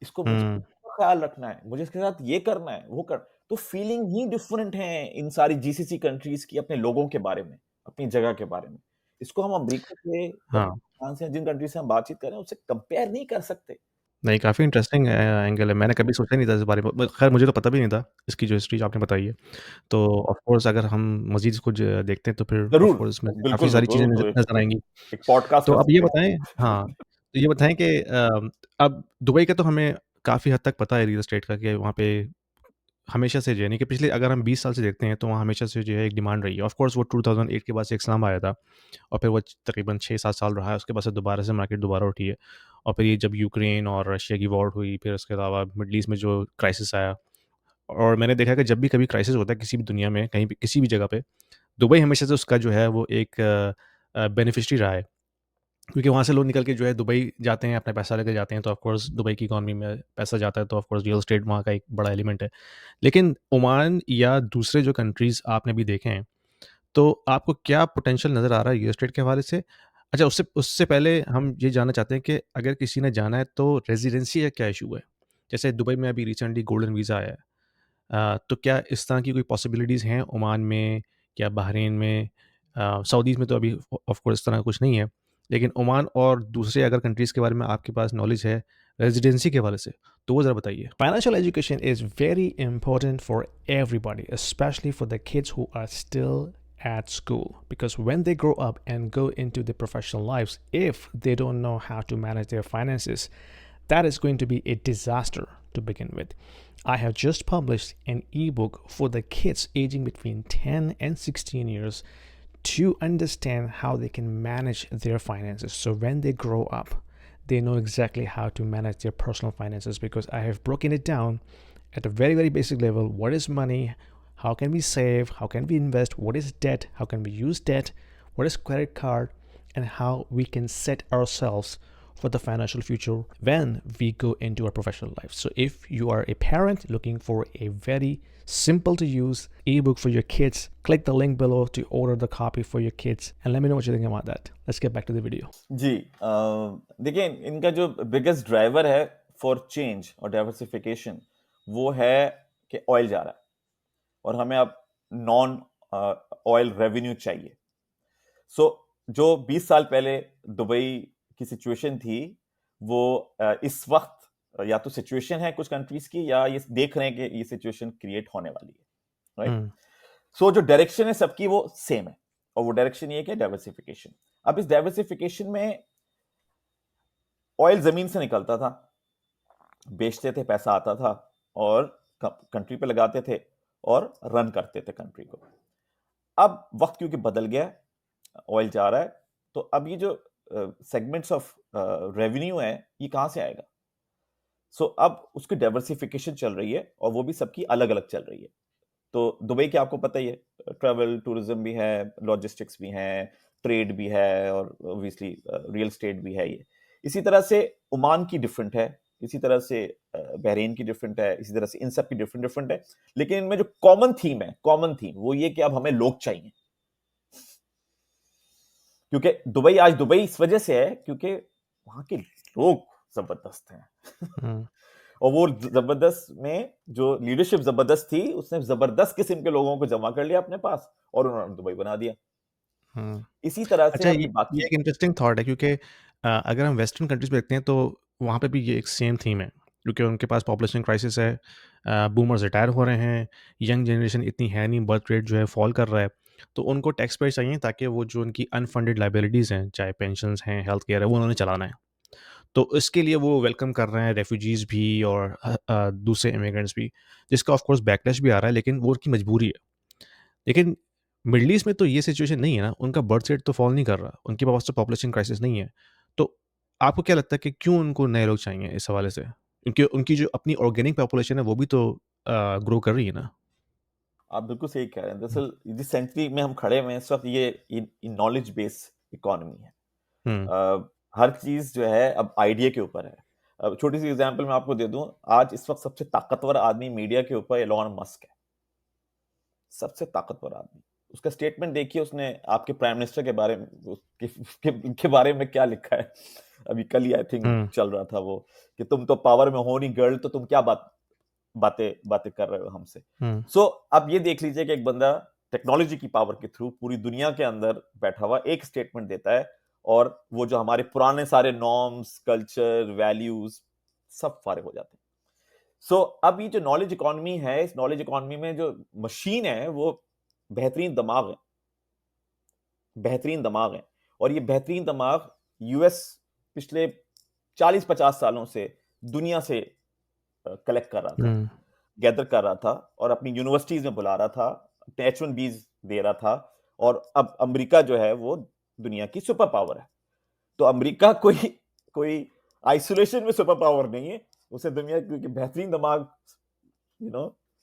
इसको मुझे हुँ। ख्याल रखना है, मुझे इसके साथ ये करना है, वो कर। तो फीलिंग ही डिफरेंट है इन सारी जीसीसी कंट्रीज की अपने लोगों के बारे में, अपनी जगह के बारे में। इसको हम अमेरिका से या हाँ। पाकिस्तान से, जिन कंट्री से हम बातचीत कर रहे हैं, उससे कंपेयर नहीं कर सकते। नहीं, काफ़ी इंटरेस्टिंग एंगल है। मैंने कभी सोचा ही नहीं था इस बारे में। खैर मुझे तो पता भी नहीं था, इसकी जो हिस्ट्री जो आपने बताई है। तो ऑफ़ कोर्स अगर हम मज़ीद कुछ देखते हैं तो फिर ऑफ़ जरूर, कोर्स इसमें से काफ़ी बिल्कुल सारी चीज़ें बिल्कुल, तो नज़र आएँगी। एक पॉडकास्ट तो कर अब ये सकते बताएँ, हैं। हाँ, तो ये बताएँ कि अब दुबई का तो हमें काफ़ी हद तक पता है रियल एस्टेट का कि वहाँ पे हमेशा से जो है, यानी कि पिछले अगर हम 20 साल से देखते हैं तो वहाँ हमेशा से जो है एक डिमांड रही है। ऑफ़ कोर्स वो 2008 के बाद से एक स्लम आया था और फिर वो तकरीबन 6-7 साल रहा है, उसके बाद से दोबारा से मार्केट दोबारा उठी है। और फिर ये जब यूक्रेन और रशिया की वॉर हुई, फिर उसके अलावा मिडल ईस्ट में जो क्राइसिस आया, और मैंने देखा है कि जब भी कभी क्राइसिस होता है किसी भी दुनिया में, कहीं भी किसी भी जगह पे, दुबई हमेशा से उसका जो है वो एक बेनिफिशियरी रहा है। क्योंकि वहाँ से लोग निकल के जो है दुबई जाते हैं, अपना पैसा लेके जाते हैं, तो ऑफ़ कोर्स दुबई की इकॉनमी में पैसा जाता है, तो ऑफ़ कोर्स रियल एस्टेट वहाँ का एक बड़ा एलिमेंट है। लेकिन ओमान या दूसरे जो कंट्रीज़ आपने भी देखे हैं, तो आपको क्या पोटेंशियल नज़र आ रहा है रियल एस्टेट के हवाले से? अच्छा, उससे उससे पहले हम ये जानना चाहते हैं कि अगर किसी ने जाना है तो रेज़िडेंसी का क्या इश्यू है? जैसे दुबई में अभी रिसेंटली गोल्डन वीज़ा आया है। तो क्या इस तरह की कोई पॉसिबिलिटीज़ हैं ओमान में या बहरीन में? सऊदीज़ में तो अभी ऑफ़ कोर्स इस तरह कुछ नहीं है। लेकिन ओमान और दूसरे अगर कंट्रीज़ के बारे में आपके पास नॉलेज है रेज़िडेंसी के हवाले से, तो वो ज़रा बताइए। Financial education is very important for everybody, especially for the kids who are still at school. Because when they grow up and go into the professional lives, if they don't know how to manage their finances, that is going to be a disaster to begin with. I have just published an ebook for the kids aging between 10 and 16 years to understand how they can manage their finances. So when they grow up, they know exactly how to manage their personal finances because I have broken it down at a very, very basic level, what is money, how can we save, how can we invest, what is debt, how can we use debt, what is credit card, and how we can set ourselves for the financial future when we go into our professional life. So if you are a parent looking for a very simple to use ebook for your kids, click the link below to order the copy for your kids and let me know what you think about that. Let's get back to the video. जी देखिए, इनका जो biggest driver है for change और diversification वो है कि oil जा रहा है और हमें अब नॉन ऑयल रेवेन्यू चाहिए. सो जो 20 साल पहले दुबई की सिचुएशन थी वो इस वक्त या तो सिचुएशन है कुछ कंट्रीज की या ये देख रहे हैं कि ये सिचुएशन क्रिएट होने वाली है, राइट. सो जो डायरेक्शन है सबकी वो सेम है और वो डायरेक्शन ये है कि डाइवर्सिफिकेशन. अब इस डाइवर्सिफिकेशन में ऑयल जमीन से निकलता था, बेचते थे, पैसा आता था और कंट्री पे लगाते थे और रन करते थे कंट्री को. अब वक्त क्योंकि बदल गया, ऑयल जा रहा है, तो अब ये जो सेगमेंट्स ऑफ रेवेन्यू है ये कहां से आएगा. सो अब उसकी डाइवर्सिफिकेशन चल रही है और वो भी सबकी अलग अलग चल रही है. तो दुबई के आपको पता ही है, ट्रैवल टूरिज्म भी है, लॉजिस्टिक्स भी है, ट्रेड भी है और ऑब्वियसली रियल एस्टेट भी है. ये इसी तरह से ओमान की डिफरेंट है, इसी तरह से बहरीन की डिफरेंट है, इसी तरह से इन सब की डिफरेंट है. लेकिन इनमें जो कॉमन थीम वो ये कि अब हमें लोग चाहिए. क्योंकि दुबई आज दुबई इस वजह से है क्योंकि वहां के लोग जबरदस्त हैं. और वो जबरदस्त में जो लीडरशिप जबरदस्त थी, उसने जबरदस्त किस्म के लोगों को जमा कर लिया अपने पास और उन्होंने दुबई बना दिया. इसी तरह से अच्छा, हमने ये बाकी एक इंटरेस्टिंग थॉट है क्योंकि अगर हम वेस्टर्न कंट्रीज में देखते हैं तो वहाँ पे भी ये एक सेम थीम है क्योंकि उनके पास पॉपुलेशन क्राइसिस है, बूमर्स रिटायर हो रहे हैं, यंग जनरेशन इतनी है नहीं, बर्थ रेट जो है फॉल कर रहा है, तो उनको टैक्स पेयर चाहिए ताकि वो जो उनकी अनफंडेड लाइबिलिटीज़ हैं, चाहे पेंशन्स हैं, हेल्थ केयर है, वो उन्होंने चलाना है. तो इसके लिए वो वेलकम कर रहे हैं रेफ्यूजीज़ भी और दूसरे इमिग्रेंट्स भी, जिसका ऑफ कोर्स बैकलैश भी आ रहा है, लेकिन वो उनकी मजबूरी है. लेकिन मिडल ईस्ट में तो ये सिचुएशन नहीं है ना, उनका बर्थ रेट तो फॉल नहीं कर रहा, उनके पास तो पॉपुलेशन क्राइसिस नहीं है. तो आपको क्या लगता है कि क्यों उनको नए लोग चाहिए इस हवाले से? क्योंकि उनकी जो अपनी ऑर्गेनिक पॉपुलेशन है वो भी तो ग्रो कर रही है ना. आप बिल्कुल सही कह रहे हैं. दरअसल जिस सेंचुरी में हम खड़े हुए हैं इस वक्त ये नॉलेज बेस इकोनॉमी है. हर चीज जो है अब आइडिया के ऊपर है. अब छोटी सी एग्जांपल मैं आपको दे दूं, आज इस वक्त सबसे ताकतवर आदमी मीडिया के ऊपर एलोन मस्क है. सबसे ताकतवर आदमी. उसका स्टेटमेंट देखिए, उसने आपके प्राइम मिनिस्टर के बारे में के बारे में क्या लिखा है. अभी कल ही आई थिंक चल रहा था वो कि तुम तो पावर में हो नहीं गर्ल, तो तुम क्या बातें कर रहे हो हमसे. सो अब ये देख लीजिए कि एक बंदा टेक्नोलॉजी की पावर के थ्रू पूरी दुनिया के अंदर बैठा हुआ एक स्टेटमेंट देता है और वो जो हमारे पुराने सारे नॉर्म्स, कल्चर, वैल्यूज सब फारे हो जाते हैं. सो अब ये जो नॉलेज इकोनॉमी है, इस नॉलेज इकोनॉमी में जो मशीन है वो बेहतरीन दिमाग है. और ये बेहतरीन दिमाग यूएस पिछले 40-50 सालों से दुनिया से कलेक्ट कर रहा था, गैदर कर रहा था और अपनी यूनिवर्सिटीज में बुला रहा था, H1Bs दे रहा था. और अब अमेरिका जो है वो दुनिया की सुपर पावर है. तो अमेरिका कोई आइसोलेशन में सुपर पावर नहीं है, उसे दुनिया के बेहतरीन दिमाग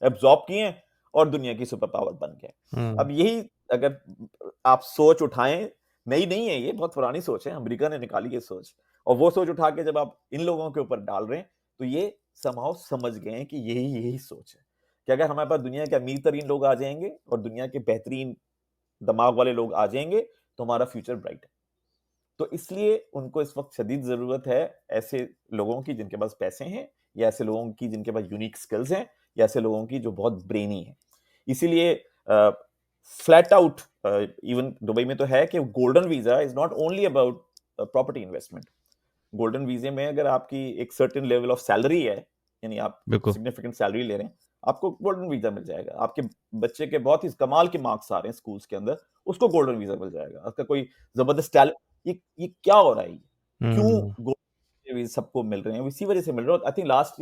एब्जॉर्ब किए और दुनिया की सुपर पावर बन गए. अब यही अगर आप सोच उठाएं, नई नहीं है ये, बहुत पुरानी सोच है, अमेरिका ने निकाली ये सोच, और वो सोच उठा के जब आप इन लोगों के ऊपर डाल रहे हैं तो ये समहाउ समझ गए हैं कि यही सोच है कि अगर हमारे पास दुनिया के अमीर तरीन लोग आ जाएंगे और दुनिया के बेहतरीन दिमाग वाले लोग आ जाएंगे तो हमारा फ्यूचर ब्राइट है. तो इसलिए उनको इस वक्त शदीद जरूरत है ऐसे लोगों की जिनके पास पैसे हैं, या ऐसे लोगों की जिनके पास यूनिक स्किल्स हैं, या ऐसे लोगों की जो बहुत ब्रेनी है. इसीलिए फ्लैट आउट इवन दुबई में तो है कि golden visa is not only about property investment. Golden वीजे में अगर आपकी एक सर्टेन लेवल ऑफ सैलरी है, यानी आप सिग्निफिकेंट सैलरी ले रहे हैं, आपको गोल्डन वीजा मिल जाएगा. आपके बच्चे के बहुत ही कमाल के मार्क्स आ रहे हैं स्कूल्स के अंदर, उसको गोल्डन वीजा मिल जाएगा. आपका कोई जबरदस्त टैलेंट, ये क्या हो रहा है, क्यों गोल्डन वीजा सबको मिल रहे हैं? इसी वजह से मिल रहा है. I think last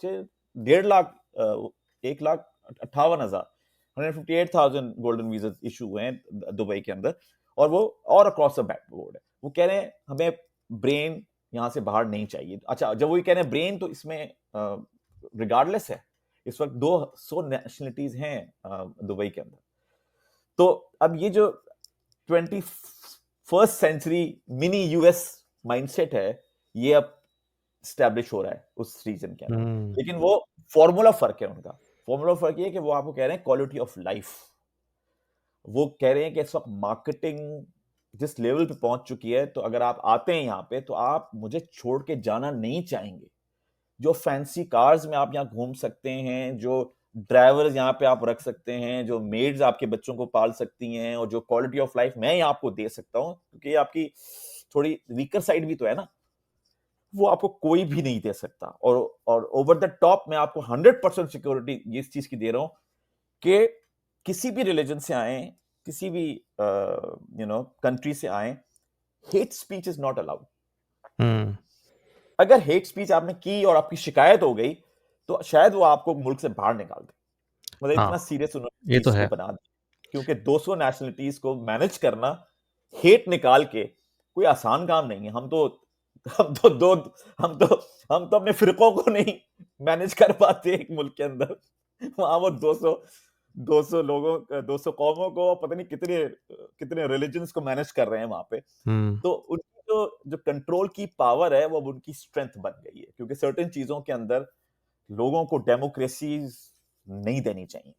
year 1,58,000 158,000 golden visa issue हुए हैं दुबई के अंदर, और वो और अक्रॉस द बोर्ड है. वो कह रहे हैं हमें ब्रेन यहां से बाहर नहीं चाहिए. अच्छा, जब वो कह रहे हैं ब्रेन, तो इसमें रिगार्डलेस है इस वक्त 200 नेशनलिटीज हैं दुबई के अंदर। तो अब ये जो 21st century mini US mindset है, ये अब स्टैब्लिश हो रहा है उस रीजन के अंदर। लेकिन वो फॉर्मूला फर्क है उनका। फॉर्मूला फर्क ये है कि वो आपको कह रहे हैं क्वालिटी ऑफ लाइफ। वो कह रहे हैं कि इस वक्त मार्केटिंग जिस लेवल पे पहुंच चुकी है, तो अगर आप आते हैं यहाँ पे तो आप मुझे छोड़ के जाना नहीं चाहेंगे। जो फैंसी कार्स में आप यहाँ घूम सकते हैं, जो ड्राइवर्स यहाँ पे आप रख सकते हैं, जो मेड्स आपके बच्चों को पाल सकती हैं, और जो क्वालिटी ऑफ लाइफ मैं यहाँ आपको दे सकता हूँ, क्योंकि ये आपकी थोड़ी वीकर साइड भी तो है ना, वो आपको कोई भी नहीं दे सकता। और ओवर द टॉप मैं आपको 100% सिक्योरिटी इस चीज की दे रहा हूं कि किसी भी रिलीजन से आए, किसी भी कंट्री से आए, hate speech is not allowed. अगर हेट स्पीच आपने की और आपकी शिकायत हो गई, तो शायद वो आपको मुल्क से बाहर निकाल दे। मतलब इतना सीरियस उन्होंने ये तो चीज है। को बना दिया, क्योंकि 200 नेशनलिटीज को मैनेज करना, हेट निकाल के, कोई आसान काम नहीं है। हम तो अपने फिरकों को नहीं मैनेज कर पाते एक मुल्क के अंदर। वहां वो 200 लोगों, 200 कौमों को, पता नहीं कितने रिलीजन्स को मैनेज कर रहे हैं वहां पे। तो उनकी जो कंट्रोल की पावर है, वो अब उनकी स्ट्रेंथ बन गई है, क्योंकि सर्टेन चीजों के अंदर लोगों को डेमोक्रेसी नहीं देनी चाहिए।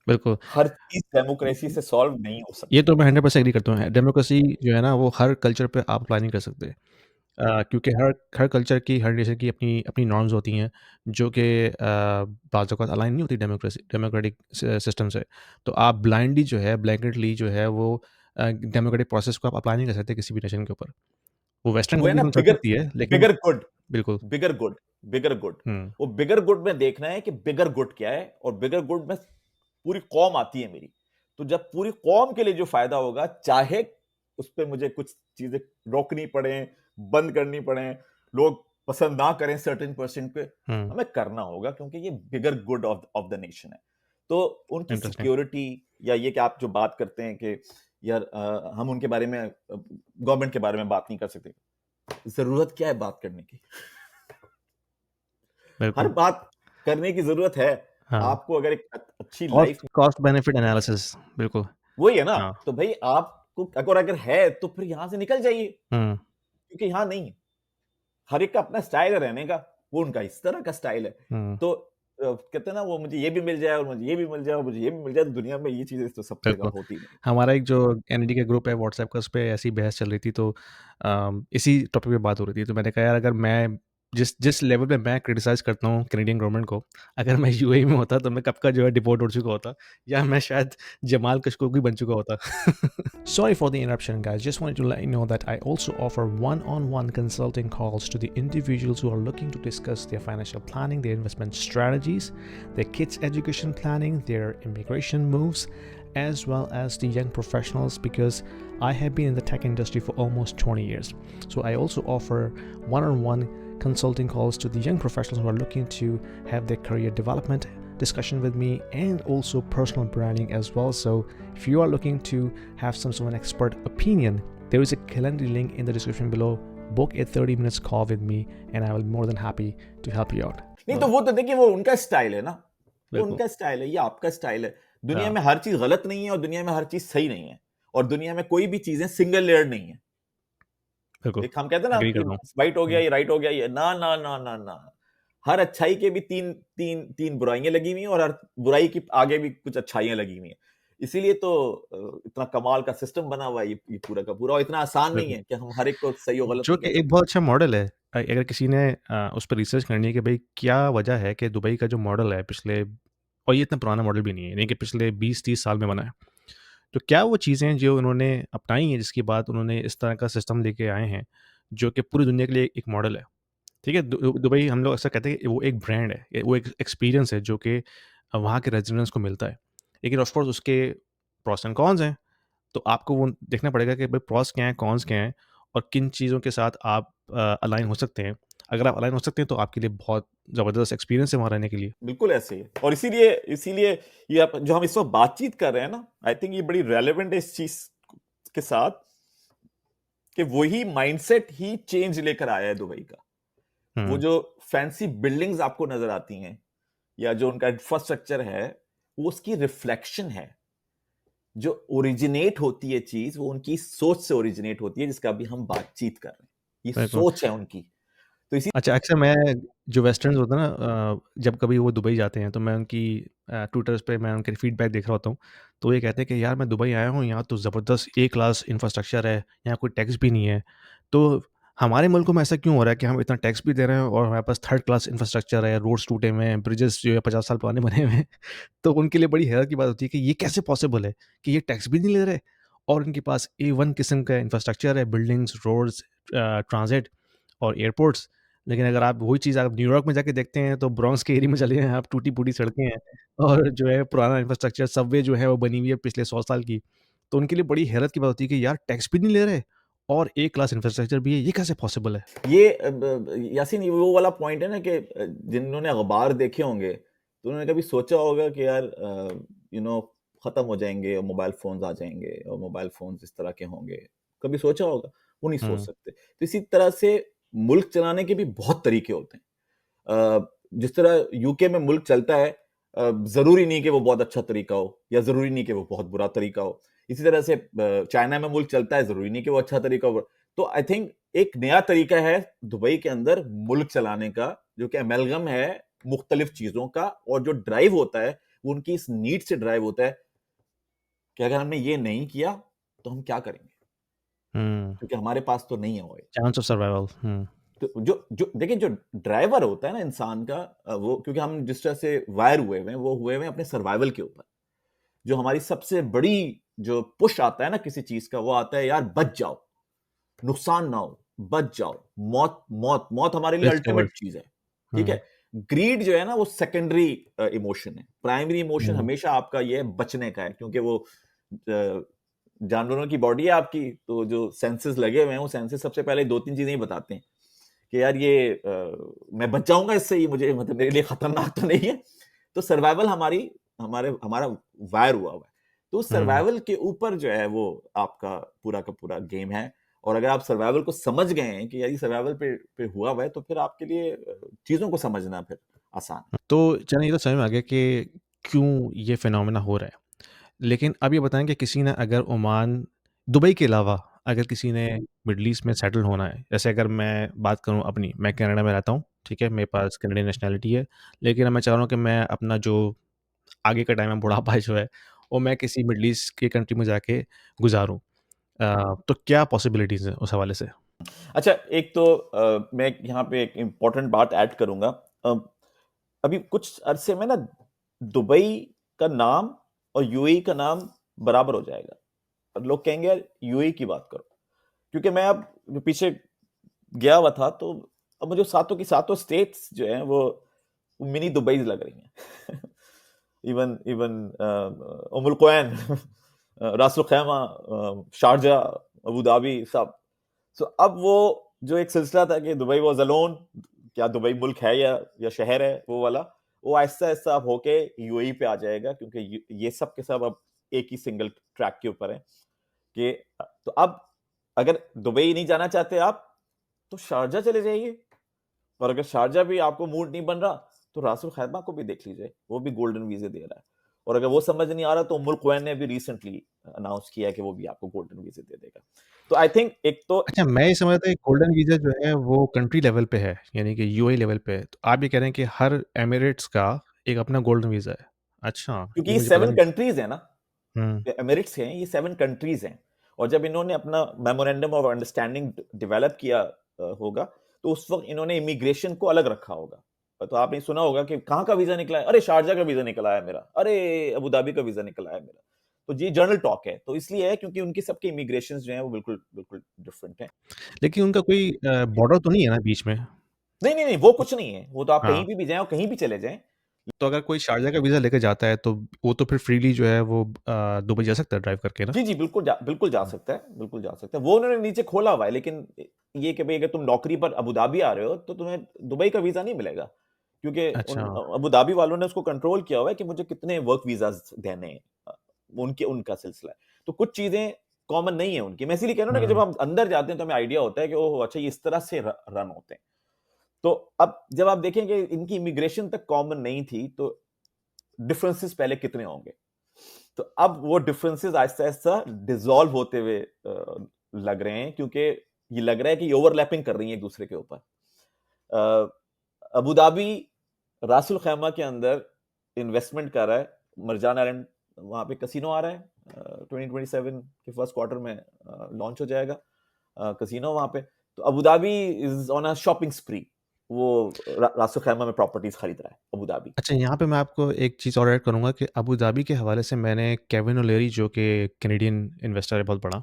बिल्कुल। हर चीज डेमोक्रेसी से सॉल्व नहीं हो सकती। ये तो मैं 100% एग्री करता हूँ। डेमोक्रेसी जो है ना, वो हर कल्चर पे आप अप्लाई नहीं कर सकते। क्योंकि हर कल्चर की, हर नेशन की अपनी अपनी नॉर्म्स होती हैं, जो कि बाज़ औक़ात अलाइन नहीं होती डेमोक्रेटिक सिस्टम से। तो आप ब्लाइंडली जो है, ब्लैंकेटली जो है, वो डेमोक्रेटिक प्रोसेस को आप अप्लाई नहीं कर सकते किसी भी नेशन के ऊपर। वो वेस्टर्न वो है ना, कंट्रीज़ में कर सकती है, लेकिन बिगर गुड, बिल्कुल। बिगर गुड, बिगर गुड। हुँ, वो बिगर गुड में देखना है कि बिगर गुड क्या है, और बिगर गुड में पूरी कौम आती है मेरी। तो जब पूरी कौम के लिए जो फायदा होगा, चाहे उस पर मुझे कुछ चीजें रोकनी पड़े, बंद करनी पड़े, लोग पसंद ना करें सर्टेन परसेंट पे, हुँ, हमें करना होगा, क्योंकि ये बिगर गुड ऑफ द नेशन है। तो उनकी इंटरेस्टिंग। सिक्योरिटी, या ये कि आप जो बात करते हैं कि यार हम उनके बारे में, गवर्नमेंट के बारे में बात नहीं कर सकते, जरूरत क्या है बात करने की? हर बिल्कुल, बात करने की जरूरत है। हाँ। आपको अगर एक अच्छी life, cost cost benefit analysis, बिल्कुल, वही है ना, हाँ। तो भाई आपको अगर है तो फिर यहां से निकल जाइए, हुँ, क्योंकि यहां नहीं है। हर एक का अपना स्टाइल है रहने का, वो उनका इस तरह का स्टाइल है। हुँ, तो कहते हैं ना, वो मुझे ये भी मिल जाए, और मुझे ये भी मिल जाए, और मुझे ये भी मिल जाए, तो दुनिया में ये चीजें तो सब जगह बिल्कुल। होती नहीं। हमारा एक जो एनईडी का ग्रुप है व्हाट्सएप का, उस पे ऐसी बहस चल रही थी, तो इसी टॉपिक पे बात हो रही थी। तो मैंने कहा यार, अगर मैं जिस जिस लेवल पे मैं क्रिटिसाइज़ करता हूँ कैनेडियन गवर्नमेंट को, अगर मैं यूएई में होता तो मैं कब का जो है डिपोर्ट हो चुका होता, या मैं शायद जमाल कशकोगी बन चुका होता। Sorry for the interruption, guys. Just wanted to let you know that I also offer one on one consulting calls to the individuals who are looking to discuss their financial planning, their investment strategies, their kids' education planning, their immigration moves, as well as the young professionals, because I have been in the tech industry for almost 20 years. So I also offer one on one consulting calls to the young professionals who are looking to have their career development discussion with me, and also personal branding as well. So if you are looking to have some sort of an expert opinion, there is a calendar link in the description below. Book a 30 minutes call with me and I will be more than happy to help you out. नहीं तो वो तो देखिए, वो उनका style है ना, वो बिल्कुल, उनका स्टाइल है, ये आपका स्टाइल है। दुनिया हाँ, में हर चीज गलत नहीं है, और दुनिया में हर चीज सही नहीं है, और दुनिया में कोई भी चीजें सिंगल लेयर्ड नहीं है। बिल्कुल, एक हम कहते हैं ना, एग्री ये करता हूँ। राइट हो गया, हुँ, ये राइट हो गया, ये ना ना ना ना ना। हर अच्छाई के भी तीन तीन तीन बुराइयां लगी हुई हैं, और हर बुराई की आगे भी कुछ अच्छाइयां लगी हुई हैं। इसीलिए तो इतना कमाल का सिस्टम बना हुआ है ये पूरा का पूरा, और इतना आसान नहीं बिल्कुल। है कि हम हर एक को सही और गलत जो नहीं कि कह एक सकते। बहुत अच्छा मॉडल है। अगर किसी ने उस पे रिसर्च करनी है कि भाई क्या वजह है कि दुबई का जो मॉडल है पिछले, और ये इतना पुराना मॉडल भी नहीं है, यानी कि पिछले 20-30 साल में बना है। तो क्या वो चीज़ें जो उन्होंने अपनाई हैं, जिसके बाद उन्होंने इस तरह का सिस्टम लेके आए हैं, जो कि पूरी दुनिया के लिए एक मॉडल है। ठीक है? दुबई, हम लोग अक्सर कहते हैं कि वो एक ब्रांड है, वो एक एक्सपीरियंस है जो कि वहाँ के रेज़िडेंट्स को मिलता है। लेकिन ऑफ़ कोर्स उसके प्रोस एंड कॉन्स हैं। तो आपको वो देखना पड़ेगा कि भाई प्रोस क्या हैं, कॉन्स क्या हैं, और किन चीज़ों के साथ आप अलाइन हो सकते हैं। अगर आप अलाइन हो सकते हैं तो आपके लिए बहुत ज़बरदस्त एक्सपीरियंस है वहाँ रहने के लिए। बिल्कुल ऐसे ही है, और इसीलिए इसीलिए ये जो हम इस वक्त बातचीत कर रहे हैं ना, आई थिंक ये बड़ी रेलेवेंट है इस चीज के साथ, कि वही माइंडसेट ही चेंज लेकर आया है दुबई का। वो हुँ, जो फैंसी बिल्डिंग्स आपको नजर आती हैं, या जो उनका इंफ्रास्ट्रक्चर है वो उसकी रिफ्लेक्शन है। जो ओरिजिनेट होती है चीज वो उनकी सोच से ओरिजिनेट होती है, जिसका अभी हम बातचीत कर रहे हैं। ये बिल्कुल। सोच है उनकी। तो इसी अच्छा, अक्सर मैं जो वेस्टर्न्स होते हैं ना, जब कभी वो दुबई जाते हैं तो मैं उनकी ट्विटर्स पे मैं उनके फीडबैक देख रहा होता हूँ। तो ये कहते हैं कि यार मैं दुबई आया हूँ, यहाँ तो ज़बरदस्त ए क्लास इंफ्रास्ट्रक्चर है, यहाँ कोई टैक्स भी नहीं है। तो हमारे मुल्क में ऐसा क्यों हो रहा है कि हम इतना टैक्स भी दे रहे हैं और हमारे पास थर्ड क्लास इंफ्रास्ट्रक्चर है, रोड्स टूटे हुए हैं, ब्रिजेस जो है 50 साल पुराने बने हुए हैं। तो उनके लिए बड़ी हैरत की बात होती है कि ये कैसे पॉसिबल है कि ये टैक्स भी नहीं ले रहे और उनके पास A1 किस्म का इंफ्रास्ट्रक्चर है, बिल्डिंग्स, रोड्स, ट्रांजिट और एयरपोर्ट्स। लेकिन अगर आप वही चीज़ आप न्यूयॉर्क में जाके देखते हैं तो ब्रॉन्क्स के एरिया में चले जाएँ आप, टूटी-फूटी सड़कें हैं और जो है पुराना इंफ्रास्ट्रक्चर, सबवे जो है वो बनी हुई है पिछले 100 साल की। तो उनके लिए बड़ी हैरत की बात होती है कि यार टैक्स भी नहीं ले रहे और ए क्लास इंफ्रास्ट्रक्चर भी है, ये कैसे पॉसिबल है? ये यासीन, ये वो वाला पॉइंट है ना कि जिन्होंने अखबार देखे होंगे तो उन्होंने कभी सोचा होगा कि यार खत्म हो जाएंगे और मोबाइल फोन्स आ जाएंगे और मोबाइल फोन्स इस तरह के होंगे। कभी सोचा होगा? वो नहीं सोच हुँ, सकते। तो इसी तरह से मुल्क चलाने के भी बहुत तरीके होते हैं। जिस तरह यूके में मुल्क चलता है, जरूरी नहीं कि वो बहुत अच्छा तरीका हो या जरूरी नहीं कि वो बहुत बुरा तरीका हो। इसी तरह से चाइना में मुल्क चलता है, जरूरी नहीं कि वो अच्छा तरीका हो। तो आई थिंक एक नया तरीका है दुबई के अंदर मुल्क चलाने का, जो कि अमेलगम है मुख्तलिफ चीजों का, और जो ड्राइव होता है वो उनकी इस नीड से ड्राइव होता है कि अगर हमने ये नहीं किया तो हम क्या करेंगे, हुँ, क्योंकि हमारे पास तो नहीं है ऑयल। Chance of survival. तो जो जो देखिए, जो ड्राइवर होता है ना इंसान का, वो क्योंकि हम जिस तरह से वायर हुए हुए हैं वो हुए हुए हैं अपने सर्वाइवल के ऊपर। जो हमारी सबसे बड़ी जो पुश आता है ना किसी चीज का, वो आता है यार बच जाओ, नुकसान ना हो, बच जाओ, मौत मौत मौत हमारे लिए रिस्क अल्टीमेट अवॉइड। चीज है। ठीक हुँ, है। ग्रीड जो है ना वो सेकेंडरी इमोशन है। प्राइमरी इमोशन हुँ, हमेशा आपका ये है बचने का है, क्योंकि वो जानवरों की बॉडी है आपकी, तो जो सेंसेस लगे हुए हैं वो सेंसेस सबसे पहले दो तीन चीजें ही बताते हैं कि यार ये मैं बच जाऊंगा इससे, ये मुझे मतलब मेरे लिए खतरनाक तो नहीं है। तो सर्वाइवल हमारा वायर हुआ हुआ है। तो उस हुँ। सर्वाइवल के ऊपर जो है वो आपका पूरा का पूरा गेम है। और अगर आप सर्वाइवल को समझ गए हैं कि यार ये सर्वाइवल पे हुआ हुआ है, तो फिर आपके लिए चीजों को समझना फिर आसान है। तो चलिए ये तो समझ में आ गया कि क्यों ये फिनोमेना हो रहा है। लेकिन अब ये बताएँ कि किसी ने अगर ओमान, दुबई के अलावा अगर किसी ने मिडल ईस्ट में सेटल होना है, जैसे अगर मैं बात करूँ अपनी, मैं कनाडा में रहता हूँ, ठीक है? मेरे पास कनाडियन नेशनैलिटी है, लेकिन अब मैं चाह रहा हूँ कि मैं अपना जो आगे का टाइम है, बुढ़ापा जो है, वो मैं किसी मिडल ईस्ट की कंट्री में जाके गुज़ारूँ। तो क्या पॉसिबिलिटीज़ हैं उस हवाले से? अच्छा, एक तो मैं यहाँ पे एक इम्पोर्टेंट बात ऐड करूंगा। अ, अभी कुछ अरसे में ना दुबई का नाम और यूएई का नाम बराबर हो जाएगा। और लोग कहेंगे यार यूएई की बात करो, क्योंकि मैं अब जो पीछे गया हुआ था, तो अब मुझे सातों की सातों स्टेट्स जो हैं वो मिनी दुबई लग रही हैं। इवन इवन उमुल कुवैन, रास अल खैमा, शारजा, अबू धाबी, सब। सो अब वो जो एक सिलसिला था कि दुबई वाज अलोन, क्या दुबई मुल्क है या शहर है, वो वाला, वो आहिस्ता आहिस्ता अब होके यूएई पे आ जाएगा, क्योंकि ये सब के सब अब एक ही सिंगल ट्रैक के ऊपर है कि तो अब अगर दुबई नहीं जाना चाहते आप, तो शारजा चले जाइए। और अगर शारजा भी आपको मूड नहीं बन रहा, तो रासुल खैमा को भी देख लीजिए, वो भी गोल्डन वीजे दे रहा है। और अगर वो समझ नहीं आ रहा, तो मुल्क वैन ने भी रिसेंटली अनाउंस किया कि वो भी आपको गोल्डन वीजे दे देगा। तो आई थिंक एक तो अच्छा, मैं ये समझ रहा था कि गोल्डन वीज़ा जो है वो कंट्री लेवल पे है, यानी कि यूएई लेवल पे है। तो आप ये कह रहे हैं कि हर एमिरेट्स का एक अपना गोल्डन वीज़ा है। अच्छा, क्योंकि ये ये मुझे पता 7 नहीं था। कंट्रीज है ना, हुँ, एमिरेट्स हैं, ये 7 कंट्रीज हैं। और जब इन्होंने अपना मेमोरेंडम ऑफ अंडरस्टैंडिंग डेवलप किया होगा, तो उस वक्त इन्होंने इमिग्रेशन को अलग रखा होगा। तो आपने सुना होगा कि कहाँ का वीजा निकला है, अरे शारजा का वीजा निकला है मेरा, अरे अबू धाबी का वीजा निकला है मेरा। तो ये जर्नल टॉक है, तो इसलिए है क्योंकि उनकी सबके इमिग्रेशन जो है वो बिल्कुल बिल्कुल डिफरेंट है। लेकिन उनका कोई बॉर्डर तो नहीं है ना बीच में? नहीं नहीं नहीं, वो कुछ नहीं है, वो तो आप कहीं हाँ, भी जाएं और कहीं भी चले जाएं। तो अगर कोई शारजा का वीज़ा लेके जाता है तो वो तो फिर फ्रीली जो है वो दुबई जा सकता है ड्राइव करके ना? जी जी, बिल्कुल जा हुँ, सकता है, बिल्कुल जा सकता है। वो उन्होंने नीचे खोला हुआ है, लेकिन ये कि भाई अगर तुम नौकरी पर अबू धाबी आ रहे हो, तो तुम्हें दुबई का वीजा नहीं मिलेगा, क्योंकि अच्छा। अबू धाबी वालों ने उसको कंट्रोल किया हुआ है कि मुझे कितने वर्क वीजाज देने हैं। उनका सिलसिला है। तो कुछ चीजें कॉमन नहीं है उनकी। मैं इसीलिए कह रहा हूँ ना कि जब हुँ, हम अंदर जाते हैं तो हमें आइडिया होता है कि ओह अच्छा, ये इस तरह से रन होते हैं। तो अब जब आप देखेंगे इनकी इमिग्रेशन तक कॉमन नहीं थी, तो डिफरेंसेस पहले कितने होंगे। तो अब वो डिफरेंसेस आहिस्ता आहिस्ता डिसॉल्व होते हुए लग रहे हैं, क्योंकि ये लग रहा है कि ओवरलैपिंग कर रही है एक दूसरे के ऊपर। अबू धाबी रासुल खैमा के अंदर इन्वेस्टमेंट कर रहा है, मरजान आइलैंड, वहां पे कसिनो आ रहा है, 2027 के फर्स्ट क्वार्टर में लॉन्च हो जाएगा कसिनो वहां पे। तो Abu Dhabi is on a shopping स्प्री, वो रासुल खैमा में प्रॉपर्टीज खरीद रहा है अबू धाबी। अच्छा, यहाँ पे मैं आपको एक चीज़ और ऐड करूँगा कि अबू धाबी के हवाले से मैंने केविन ओलेरी, जो कि कैनेडियन इन्वेस्टर है बहुत बड़ा,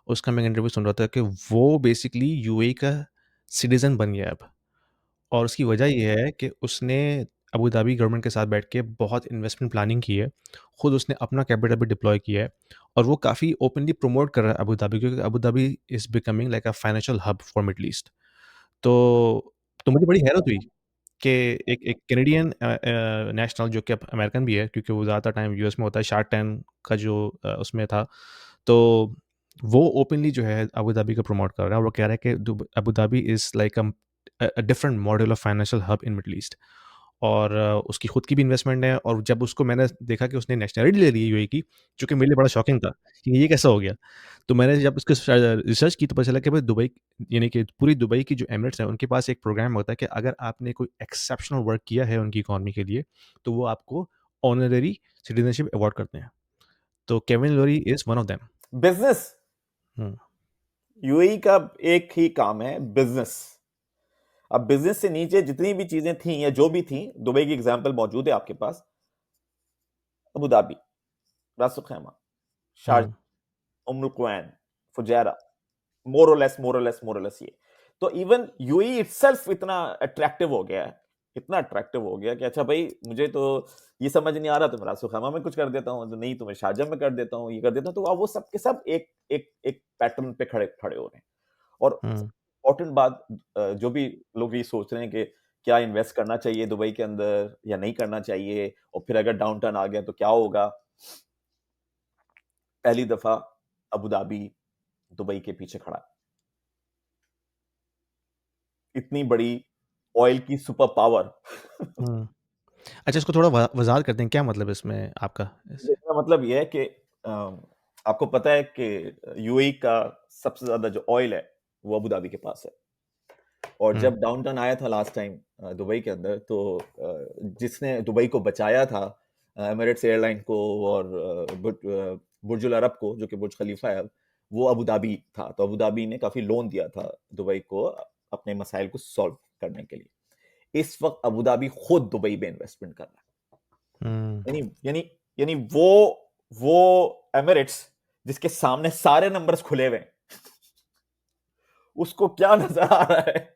उसका मैं इंटरव्यू सुन रहा था कि वो बेसिकली यूएई का सिटीज़न बन गया है अब। और उसकी वजह ये है कि उसने अबू धाबी गवर्नमेंट के साथ बैठ के बहुत इन्वेस्टमेंट प्लानिंग की है। खुद उसने अपना कैपिटल भी डिप्लॉय किया है और वो काफ़ी ओपनली प्रमोट कर रहा है अबू धाबी, क्योंकि Abu Dhabi is becoming like a financial hub for middle east. तो मुझे बड़ी हैरत हुई कि एक कैनेडियन नेशनल, जो कि अब अमेरिकन भी है क्योंकि वो ज़्यादा टाइम यूएस में होता है, शार्क टैंक का जो उसमें था, तो वो ओपनली जो है अबू धाबी को प्रमोट कर रहा है और वो कह रहा है कि Abu Dhabi is like a different model of financial hub in middle east. और उसकी खुद की भी इन्वेस्टमेंट है, और जब उसको मैंने देखा कि उसने नेशनलिटी ले ली है यूएई की, जो कि मेरे लिए बड़ा शॉकिंग था कि ये कैसा हो गया। तो मैंने जब उसकी रिसर्च की तो पता चला कि भाई दुबई, यानी कि पूरी दुबई की जो एमिरेट्स हैं उनके पास एक प्रोग्राम होता है कि अगर आपने कोई एक्सेप्शनल वर्क किया है उनकी इकॉनमी के लिए, तो वो आपको ऑनररी सिटीजनशिप अवार्ड करते हैं। तो Kevin Lowry is one of them. Business, hmm, UAE का एक ही काम है, बिजनेस। अब बिजनेस से नीचे जितनी भी चीजें थी या जो भी थी, दुबई की एग्जांपल मौजूद है आपके पास, अबू धाबी, रास अल खैमा, हुँ, शारजा, उम्मुल कुवैन, फुजैरा, मोर और लेस ये। तो इवन यूएई इटसेल्फ इतना अट्रैक्टिव हो गया है, इतना अट्रैक्टिव हो गया कि अच्छा भाई, मुझे तो ये समझ नहीं आ रहा, तो मैं रास अल खैमा में कुछ कर देता हूँ, तो नहीं तो मैं शारजा में कर देता हूँ, ये कर देता हूँ। तो अब वो सब के सब एक पैटर्न पे खड़े खड़े हो रहे हैं। और हुँ। इम्पोर्टेंट बात, जो भी लोग ये सोच रहे हैं कि क्या इन्वेस्ट करना चाहिए दुबई के अंदर या नहीं करना चाहिए, और फिर अगर डाउनटर्न आ गया तो क्या होगा, पहली दफा अबू धाबी दुबई के पीछे खड़ा है। इतनी बड़ी ऑयल की सुपर पावर। हुँ। अच्छा, इसको थोड़ा वज़ाहत करते हैं, क्या मतलब है इसमें आपका? इस इसका मतलब यह है कि आपको पता है कि यूएई का सबसे ज्यादा जो ऑयल है वो अबू धाबी के पास है। और हुँ, जब डाउनटाउन आया था लास्ट टाइम दुबई के अंदर, तो जिसने दुबई को बचाया था, एमिरेट्स एयरलाइन को और बुर्जुल अरब को, जो कि बुर्ज खलीफा है, वो अबू धाबी था। तो अबू धाबी ने काफी लोन दिया था दुबई को अपने मसाइल को सॉल्व करने के लिए। इस वक्त अबू धाबी खुद दुबई में इन्वेस्टमेंट कर रहा हुँ। है। यानी वो एमिरेट्स जिसके सामने सारे नंबर्स खुले हुए हैं, उसको क्या नजर आ रहा है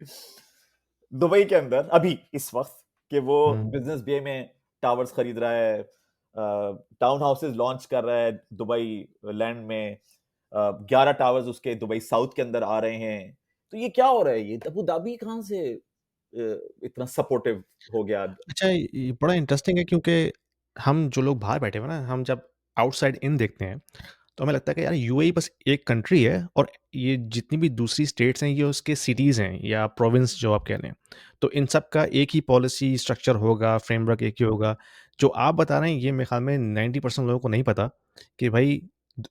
दुबई के अंदर अभी इस वक्त, कि वो हुँ। बिजनेस बे में टावर्स खरीद रहा है, टाउन हाउसेस लॉन्च कर रहा है दुबई लैंड में, 11 टावर्स उसके दुबई साउथ के अंदर आ रहे हैं। तो ये क्या हो रहा है, ये अबू धाबी कहाँ से इतना सपोर्टिव हो गया। अच्छा, ये बड़ा इंटरेस्टिंग है क्योंकि हम जो लोग बाहर बैठे हुए हैं ना, हम जब आउटसाइड इन देखते हैं, तो हमें लगता है कि यार यूएई बस एक कंट्री है और ये जितनी भी दूसरी स्टेट्स हैं ये उसके सिटीज़ हैं या प्रोविंस जो आप कह रहे हैं। तो इन सब का एक ही पॉलिसी स्ट्रक्चर होगा, फ्रेमवर्क एक ही होगा। जो आप बता रहे हैं ये मेरे ख़्याल में 90% लोगों को नहीं पता कि भाई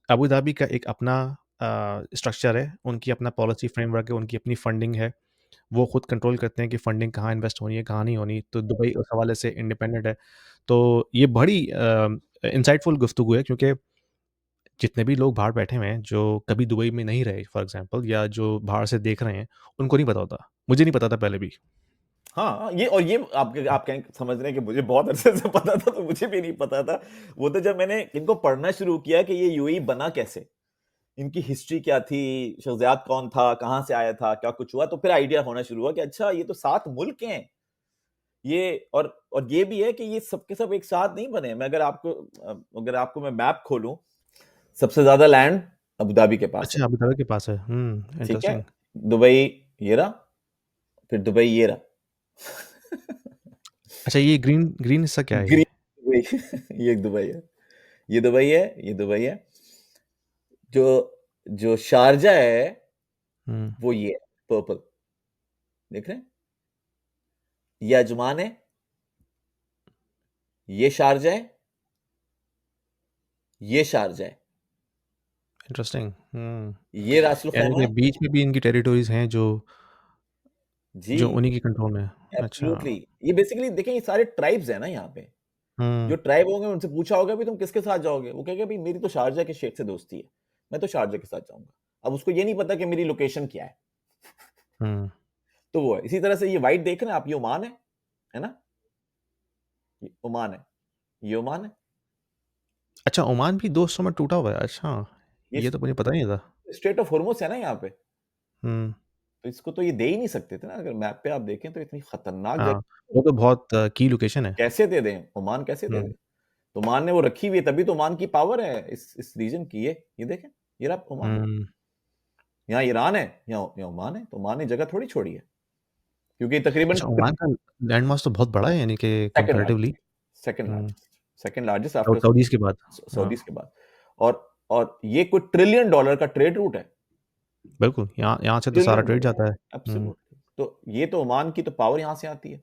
अबू धाबी का एक अपना स्ट्रक्चर है, उनकी अपना पॉलिसी फ्रेमवर्क है, उनकी अपनी फंडिंग है। वो खुद कंट्रोल करते हैं कि फंडिंग कहाँ इन्वेस्ट होनी है, कहाँ नहीं होनी। तो दुबई उस हवाले से इंडिपेंडेंट है। तो ये बड़ी इंसाइटफुल गुफ्तगू है क्योंकि जितने भी लोग बाहर बैठे हुए हैं, जो कभी दुबई में नहीं रहे फॉर एग्ज़ाम्पल, या जो बाहर से देख रहे हैं, उनको नहीं पता होता। मुझे नहीं पता था पहले भी। हाँ, ये आप कहें, समझ रहे हैं कि मुझे बहुत अरसे से पता था, तो मुझे भी नहीं पता था। वो तो जब मैंने इनको पढ़ना शुरू किया कि ये यूएई बना कैसे, इनकी हिस्ट्री क्या थी, शहज़ाद कौन था, कहाँ से आया था, क्या कुछ हुआ, तो फिर आइडिया होना शुरू हुआ कि अच्छा, ये तो 7 मुल्क हैं। ये और ये भी है कि ये सब के सब एक साथ नहीं बने। मैं अगर आपको मैं मैप खोलूं, सबसे ज्यादा लैंड अबू धाबी के पास है। अच्छा, अबू धाबी के पास है। ठीक है, इंटरेस्टिंग। दुबई ये रहा, फिर दुबई ये रहा। अच्छा, ये ग्रीन ग्रीन हिस्सा क्या है ग्रीन ये? दुबई। ये दुबई है, ये दुबई है, ये दुबई है। जो जो शारजा है हुँ, वो ये है, पर्पल, देख रहे हैं। ये अजमान है, ये शारजा है, ये शारजा है, इंटरेस्टिंग। ये रासुल यानी खैमा कि है। बीच में भी इनकी टेरिटरीज हैं जो जी, जो उन्हीं के कंट्रोल में है। अच्छा। एब्सोल्युटली। ये बेसिकली देखें, ये सारे ट्राइब्स हैं ना यहाँ पे। हम्म। जो ट्राइब होंगे उनसे पूछा होगा भी तुम किसके साथ जाओगे, वो कहेगा भाई मेरी तो शारजा के शेख से दोस्ती है, मैं तो शारजा के साथ जाऊंगा। अब उसको ये नहीं पता कि मेरी लोकेशन क्या है। हम्म। तो वो है। इसी तरह से ये वाइट देख रहे हैं आप, ये ओमान है ना, ये ओमान है, ये ओमान है, अच्छा, ओमान भी 200 में टूटा हुआ है। अच्छा, ये ये तो मुझे पता ही नहीं था। स्ट्रेट ऑफ हॉर्मुज है ना यहाँ पे। हम्म। तो इसको तो ये दे ही नहीं सकते थे ना, अगर मैप पे आप देखें तो इतनी खतरनाक हाँ, जगह वो तो बहुत की लोकेशन है। कैसे दे दें, ओमान कैसे दे दें। हम्म। तो ओमान ने वो रखी हुई है, तभी तो ओमान की पावर है इस रीजन की। ये देखें, ये रहा ओमान, हम्म। यहाँ ईरान है, यहाँ ओमान है। तो ओमान ने जगह थोड़ी छोड़ी है, क्योंकि तकरीबन अच्छा, ओमान का लैंड मास तो बहुत बड़ा है, यानी कि second comparatively. Largest, second hmm. Largest, second largest after Saudis के बाद। हाँ, सऊदीज के बाद। और ये कोई ट्रिलियन डॉलर का ट्रेड रूट है, बिल्कुल। यहाँ यहाँ से तो सारा ट्रिलियन ट्रेड डॉलर, जाता है। हम्म। एब्सोल्युटली। तो ये तो ओमान की तो पावर यहाँ से आती है।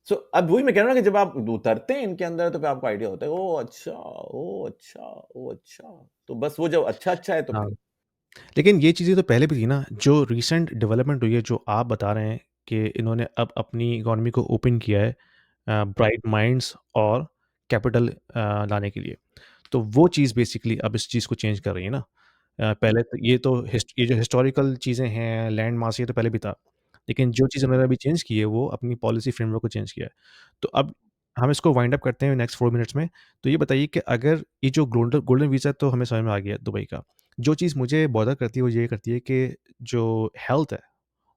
सो अब वही मैं कह रहा हूँ ना कि जब आप उतरते हैं इनके अंदर तो फिर आपको आइडिया होता है, ओ अच्छा, ओ अच्छा, ओ अच्छा। तो बस वो जब अच्छा अच्छा है तो हाँ, फिर लेकिन ये चीज़ें तो पहले भी थी ना। जो रिसेंट डेवलपमेंट हुई है, जो आप बता रहे हैं कि इन्होंने अब अपनी इकोनॉमी को ओपन किया है ब्राइट माइंड्स और कैपिटल लाने के लिए, तो वो चीज़ बेसिकली अब इस चीज़ को चेंज कर रही है ना। पहले तो ये जो हिस्टोरिकल चीज़ें हैं, लैंड मास, ये तो पहले भी था। लेकिन जो चीज़ उन्होंने अभी चेंज की है, वो अपनी पॉलिसी फ्रेमवर्क को चेंज किया है। तो अब हम इसको वाइंड अप करते हैं नेक्स्ट 4 मिनट्स में। तो ये बताइए कि अगर ये जो गोल्डन गोल्डन वीज़ा तो हमें समझ में आ गया दुबई का। जो चीज़ मुझे बॉदर करती है, वो ये करती है कि जो हेल्थ है,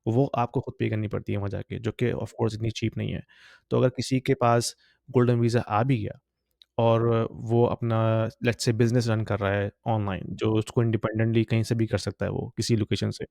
वो आपको खुद पे करनी पड़ती है वहाँ जाके, जो कि ऑफ कोर्स इतनी चीप नहीं है। तो अगर किसी के पास गोल्डन वीज़ा आ भी गया और वो अपना लेट्स से बिज़नेस रन कर रहा है ऑनलाइन, जो उसको इंडिपेंडेंटली कहीं से भी कर सकता है वो, किसी लोकेशन से।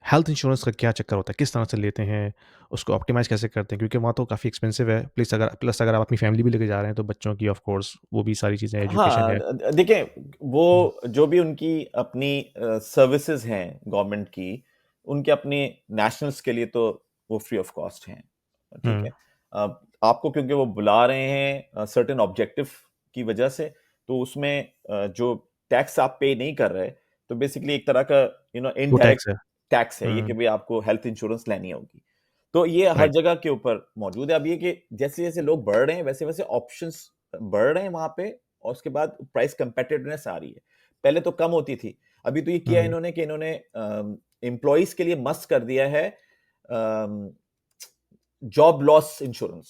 हेल्थ इंश्योरेंस का क्या चक्कर होता है? किस तरह से लेते हैं? उसको ऑप्टिमाइज़ कैसे करते हैं? क्योंकि वहाँ तो काफ़ी एक्सपेंसिव है। प्लस अगर आप अपनी फैमिली भी लेके जा रहे हैं, तो बच्चों की ऑफ कोर्स वो भी सारी चीज़ें, एजुकेशन हाँ, है। देखें हुँ, वो जो भी उनकी अपनी सर्विसेज हैं गवर्नमेंट की, उनके अपने नेशनल्स के लिए तो वो फ्री ऑफ कॉस्ट हैं, ठीक हुँ, है। आपको क्योंकि वो बुला रहे हैं सर्टेन ऑब्जेक्टिव की वजह से, तो उसमें जो टैक्स आप पे नहीं कर रहे, तो बेसिकली एक तरह का वो इनडायरेक्ट टैक्स है। टैक्स है ये, कि हुँ, भाई आपको हेल्थ इंश्योरेंस लेनी होगी। तो ये हर राइट। जगह के ऊपर मौजूद है। अब ये कि जैसे जैसे लोग बढ़ रहे हैं, वैसे वैसे ऑप्शंस बढ़ रहे हैं वहां पे, और उसके बाद प्राइस कंपेटिटिवनेस आ रही है। पहले तो कम होती थी, अभी तो ये किया हुँ, इन्होंने कि इन्होंने एम्प्लॉयज के लिए मस्ट कर दिया है जॉब लॉस इंश्योरेंस,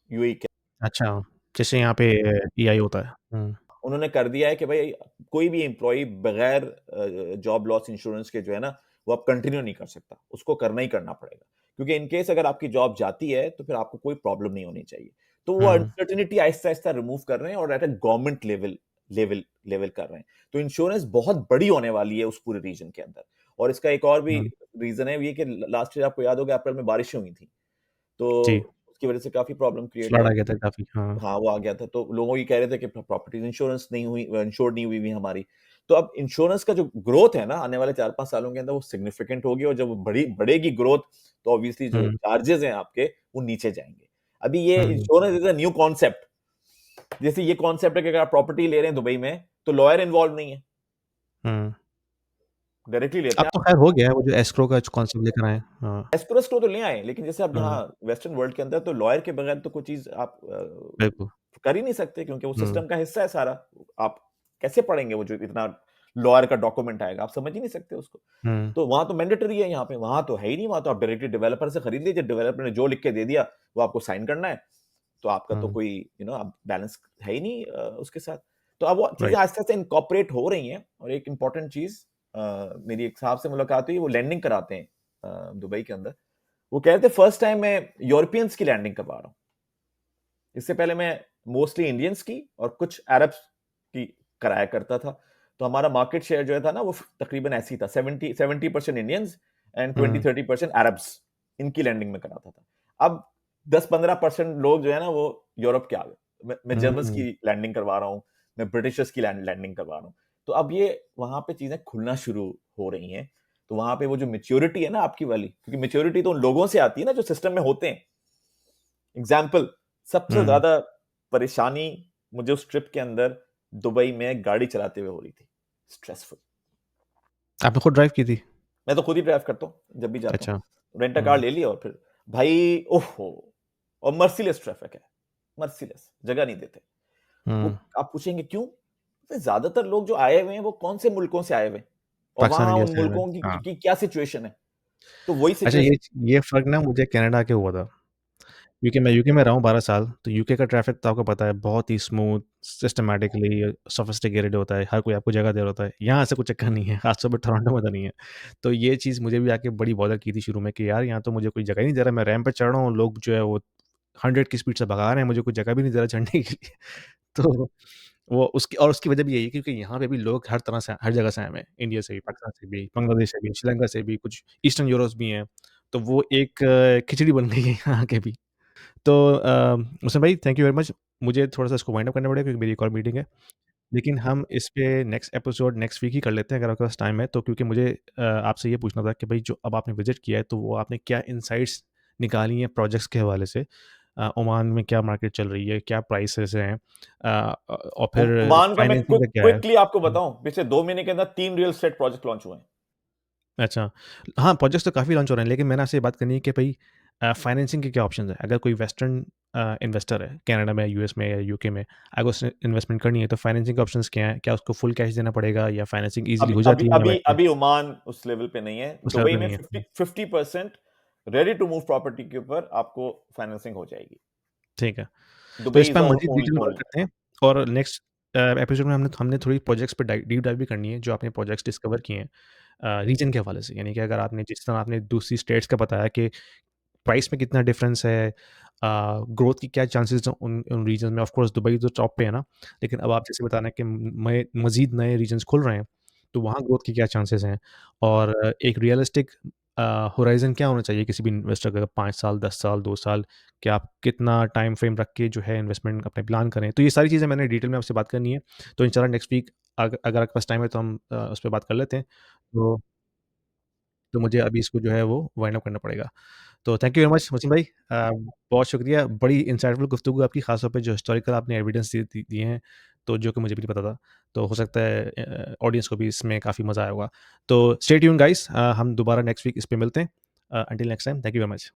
यूएई के। अच्छा, जैसे यहाँ पे ईआई होता है। हुँ, उन्होंने कर दिया है कि भाई कोई भी एम्प्लॉय बगैर जॉब लॉस इंश्योरेंस के जो है ना, वो आप कंटिन्यू नहीं कर सकता, उसको करना ही करना पड़ेगा। क्योंकि इन केस अगर आपकी जॉब जाती है तो फिर आपको कोई प्रॉब्लम नहीं होनी चाहिए। तो वो हुँ, अनसर्टेनिटी आहिस्ता आहिस्ता रिमूव कर रहे हैं और एट अ गवर्नमेंट लेवल कर रहे हैं। तो इंश्योरेंस बहुत बड़ी होने वाली है उस पूरे रीजन के अंदर। और इसका एक और भी हुँ, रीजन है ये कि लास्ट ईयर आपको याद होगा अप्रैल में बारिशें हुई थी, तो जी, उसकी वजह से काफी प्रॉब्लम क्रिएट फ्लड हुआ आ था। गया था काफ़ी। हाँ, हाँ, वो आ गया था, तो लोगों ये कह रहे थे कि प्रॉपर्टी इंश्योरेंस नहीं हुई, इंश्योर्ड नहीं हुई हमारी। तो अब इंश्योरेंस का जो ग्रोथ है ना आने वाले 4-5 सालों के अंदर, वो सिग्निफिकेंट होगी, और जब वो बढ़ेगी ग्रोथ, तो ऑब्वियसली जो हुँ, चार्जेस हैं आपके, वो नीचे जाएंगे। अभी ये um, insurance is a new concept. जैसे ये कॉन्सेप्ट है कि अगर आप प्रॉपर्टी ले रहे हैं दुबई में, तो लॉयर इन्वॉल्व नहीं है, हुँ। डायरेक्टली लेते अब हैं तो आप। खैर हो गया है, वो जो एस्क्रो का कॉन्सेप्ट लेकर आए हैं। हाँ, एस्क्रोस को तो ले आए, लेकिन जैसे अब यहाँ हाँ, वेस्टर्न वर्ल्ड के अंदर तो लॉयर के बगैर तो कोई चीज आप बिल्कुल। कर ही नहीं सकते, क्योंकि वो हुँ, सिस्टम का हिस्सा है सारा। आप कैसे पढ़ेंगे वो जो इतना लॉयर का डॉक्यूमेंट आएगा, आप समझ ही नहीं सकते उसको। हुँ, तो वहां तो मैंडेटरी है, यहाँ पे वहां तो है ही नहीं। वहां तो आप डायरेक्टली डेवलपर से खरीद लीजिए, डेवलपर ने जो लिख के दे दिया वो आपको साइन करना है, तो आपका तो हुँ, कोई आप बैलेंस है ही नहीं उसके साथ। तो अब वो चीजें राइट। आस्ते आस्ते इनकॉपरेट हो रही हैं। और एक इंपॉर्टेंट चीज, मेरी एक साहब से मुलाकात हुई, वो लैंडिंग कराते हैं दुबई के अंदर। वो कह रहे थे फर्स्ट टाइम मैं यूरोपियंस की लैंडिंग करवा रहा हूँ। इससे पहले मैं मोस्टली इंडियंस की और कुछ अरब्स की कराया करता था। तो हमारा मार्केट शेयर जो है था ना, वो तकरीबन ऐसी था, 70% Indians and twenty hmm, 30% Arabs, इनकी लैंडिंग में कराता था। अब 10-15% लोग जो है ना, वो यूरोप के आ गए। मैं जर्मन्स की हुँ, लैंडिंग करवा रहा हूँ, मैं ब्रिटिशर्स की लैंडिंग करवा रहा हूँ। तो अब ये वहां पे चीजें खुलना शुरू हो रही हैं। तो वहां पे वो जो मेच्योरिटी है ना आपकी वाली, क्योंकि मेच्योरिटी तो उन लोगों से आती है ना जो सिस्टम में होते हैं। एग्जाम्पल, सबसे हुँ। ज्यादा परेशानी मुझे उस ट्रिप के अंदर दुबई में गाड़ी चलाते हुए हो रही थी, स्ट्रेसफुल। आपने खुद ड्राइव की थी? मैं तो खुद ही ड्राइव करता हूँ जब भी जाता अच्छा। हूँ, रेंट कार हुँ, ले लिया और फिर भाई ओहो, और मर्सीलेस ट्रैफिक है, मर्सीलेस, जगह नहीं देते वो। हुँ। आप पूछेंगे क्यों, तो ज्यादातर लोग जो आए हुए हैं वो कौन से मुल्कों से आए हुए हैं, और पाकिस्तान, वहां इंडिया उन से आए हुए हैं। मुल्कों हाँ। की क्या सिचुएशन है, तो वही अच्छा, सिचुएशन। ये फ़र्क ना मुझे कनाडा के हुआ था। यूके में रहा हूँ 12 साल, तो यूके का ट्रैफ़िक तो आपको पता है बहुत ही स्मूथ, सिस्टमैटिकली सोफिस्टिकेटेड होता है, हर कोई आपको जगह दे रहा होता है। यहाँ ऐसा कुछ चक्कर नहीं है, ख़ास तौर पे टोरंटो में तो नहीं है। तो ये चीज़ मुझे भी आके बड़ी बॉदर की थी शुरू में कि यार यहाँ तो मुझे कोई जगह ही नहीं दे रहा, मैं रैंप पे चढ़ रहा हूँ, लोग जो है वो 100 की स्पीड से भगा रहे हैं, मुझे कोई जगह भी नहीं दे रहा चढ़ने के लिए। तो वो उसकी वजह भी यही है क्योंकि यहाँ पे भी लोग हर तरह से हर जगह से आए हुए हैं, इंडिया से भी, पाकिस्तान से भी, बांग्लादेश से भी, श्रीलंका से भी, कुछ ईस्टर्न यूरोप्स भी हैं। तो वो एक खिचड़ी बन गई है यहाँ आके भी। तो मुसलमान भाई थैंक यू वेरी मच। मुझे थोड़ा-सा इसको वाइंड अप करना पड़ेगा क्योंकि मेरी एक और मीटिंग है। लेकिन हम इस पे नेक्स्ट एपिसोड नेक्स्ट वीक ही कर लेते हैं अगर आपके पास टाइम है तो, क्योंकि मुझे आपसे ये पूछना था कि भई जो अब आपने विज़िट किया है तो वो आपने क्या इनसाइट्स निकाली हैं प्रोजेक्ट्स के हवाले से? ओमान में क्या मार्केट चल रही है? क्या प्राइसेज़ हैं? और फिर ओमान का मैं फाइनेंसिंग का क्या है? क्विकली आपको हुँ, बताऊं, पिछले 2 महीने के अंदर 3 रियल एस्टेट प्रोजेक्ट लॉन्च हुए हैं। अच्छा। हाँ, प्रोजेक्ट्स तो काफ़ी लॉन्च हो रहे हैं लेकिन मैंने आपसे ये बात करनी है कि भई फाइनेंसिंग के क्या ऑप्शंस हैं? अगर कोई वेस्टर्न इन्वेस्टर है, कनाडा में, यूएस में या यूके में, अगर उसने इन्वेस्टमेंट करनी है तो फाइनेंसिंग के ऑप्शंस क्या हैं? क्या उसको फुल कैश देना पड़ेगा या फाइनेंसिंग ईज़िली अभी हो अभी जाती है अभी ईएमआई पे? अभी ओमान उस लेवल पे नहीं है। उस लेवल दुबई पे में नहीं है। 50% रेडी टू मूव प्रॉपर्टी के ऊपर आपको फाइनेंसिंग हो जाएगी। ठीक है। तो दुबई इस पे इज हम मज़ीद डिटेल में बात ओनली। करते हैं और नेक्स्ट एपिसोड में हमने हमने थोड़ी प्रोजेक्ट्स पे डीप डाइव भी करनी है, जो आपने प्रोजेक्ट्स डिस्कवर किए हैं रीजन के हवाले से। यानी कि अगर आपने जिस तरह आपने दूसरी स्टेट्स का बताया कि प्राइस में कितना डिफरेंस है, ग्रोथ की क्या चांसेस हैं उन उन रीजन में। ऑफ कोर्स दुबई तो टॉप पे है ना, लेकिन अब आप जैसे बता रहे हैं कि मज़ीद नए रीजन्स खुल रहे हैं, तो वहाँ ग्रोथ के क्या चांसेस हैं? और एक रियलिस्टिक होराइज़न क्या होना चाहिए किसी भी इन्वेस्टर का? 5 साल, 10 साल, 2 साल, कि आप कितना टाइम फ्रेम रख के जो है इन्वेस्टमेंट अपने प्लान करें? तो ये सारी चीज़ें मैंने डिटेल में आपसे बात करनी है। तो इंशाल्लाह नेक्स्ट वीक अगर आपके पास टाइम है तो हम उस पे बात कर लेते हैं। तो मुझे अभी इसको जो है वो वाइंड अप करना पड़ेगा। तो थैंक यू वेरी मच मुस्लिम भाई। बहुत शुक्रिया, बड़ी इंसाइटफुल गुफ्तगू आपकी, ख़ास तौर पे जो हिस्टोरिकल आपने एविडेंस दिए हैं, तो जो कि मुझे भी नहीं पता था। तो हो सकता है ऑडियंस को भी इसमें काफ़ी मज़ा आया होगा। तो स्टे ट्यून्ड गाइस, हम दोबारा नेक्स्ट वीक इस पे मिलते हैं। Until next time, thank you very much.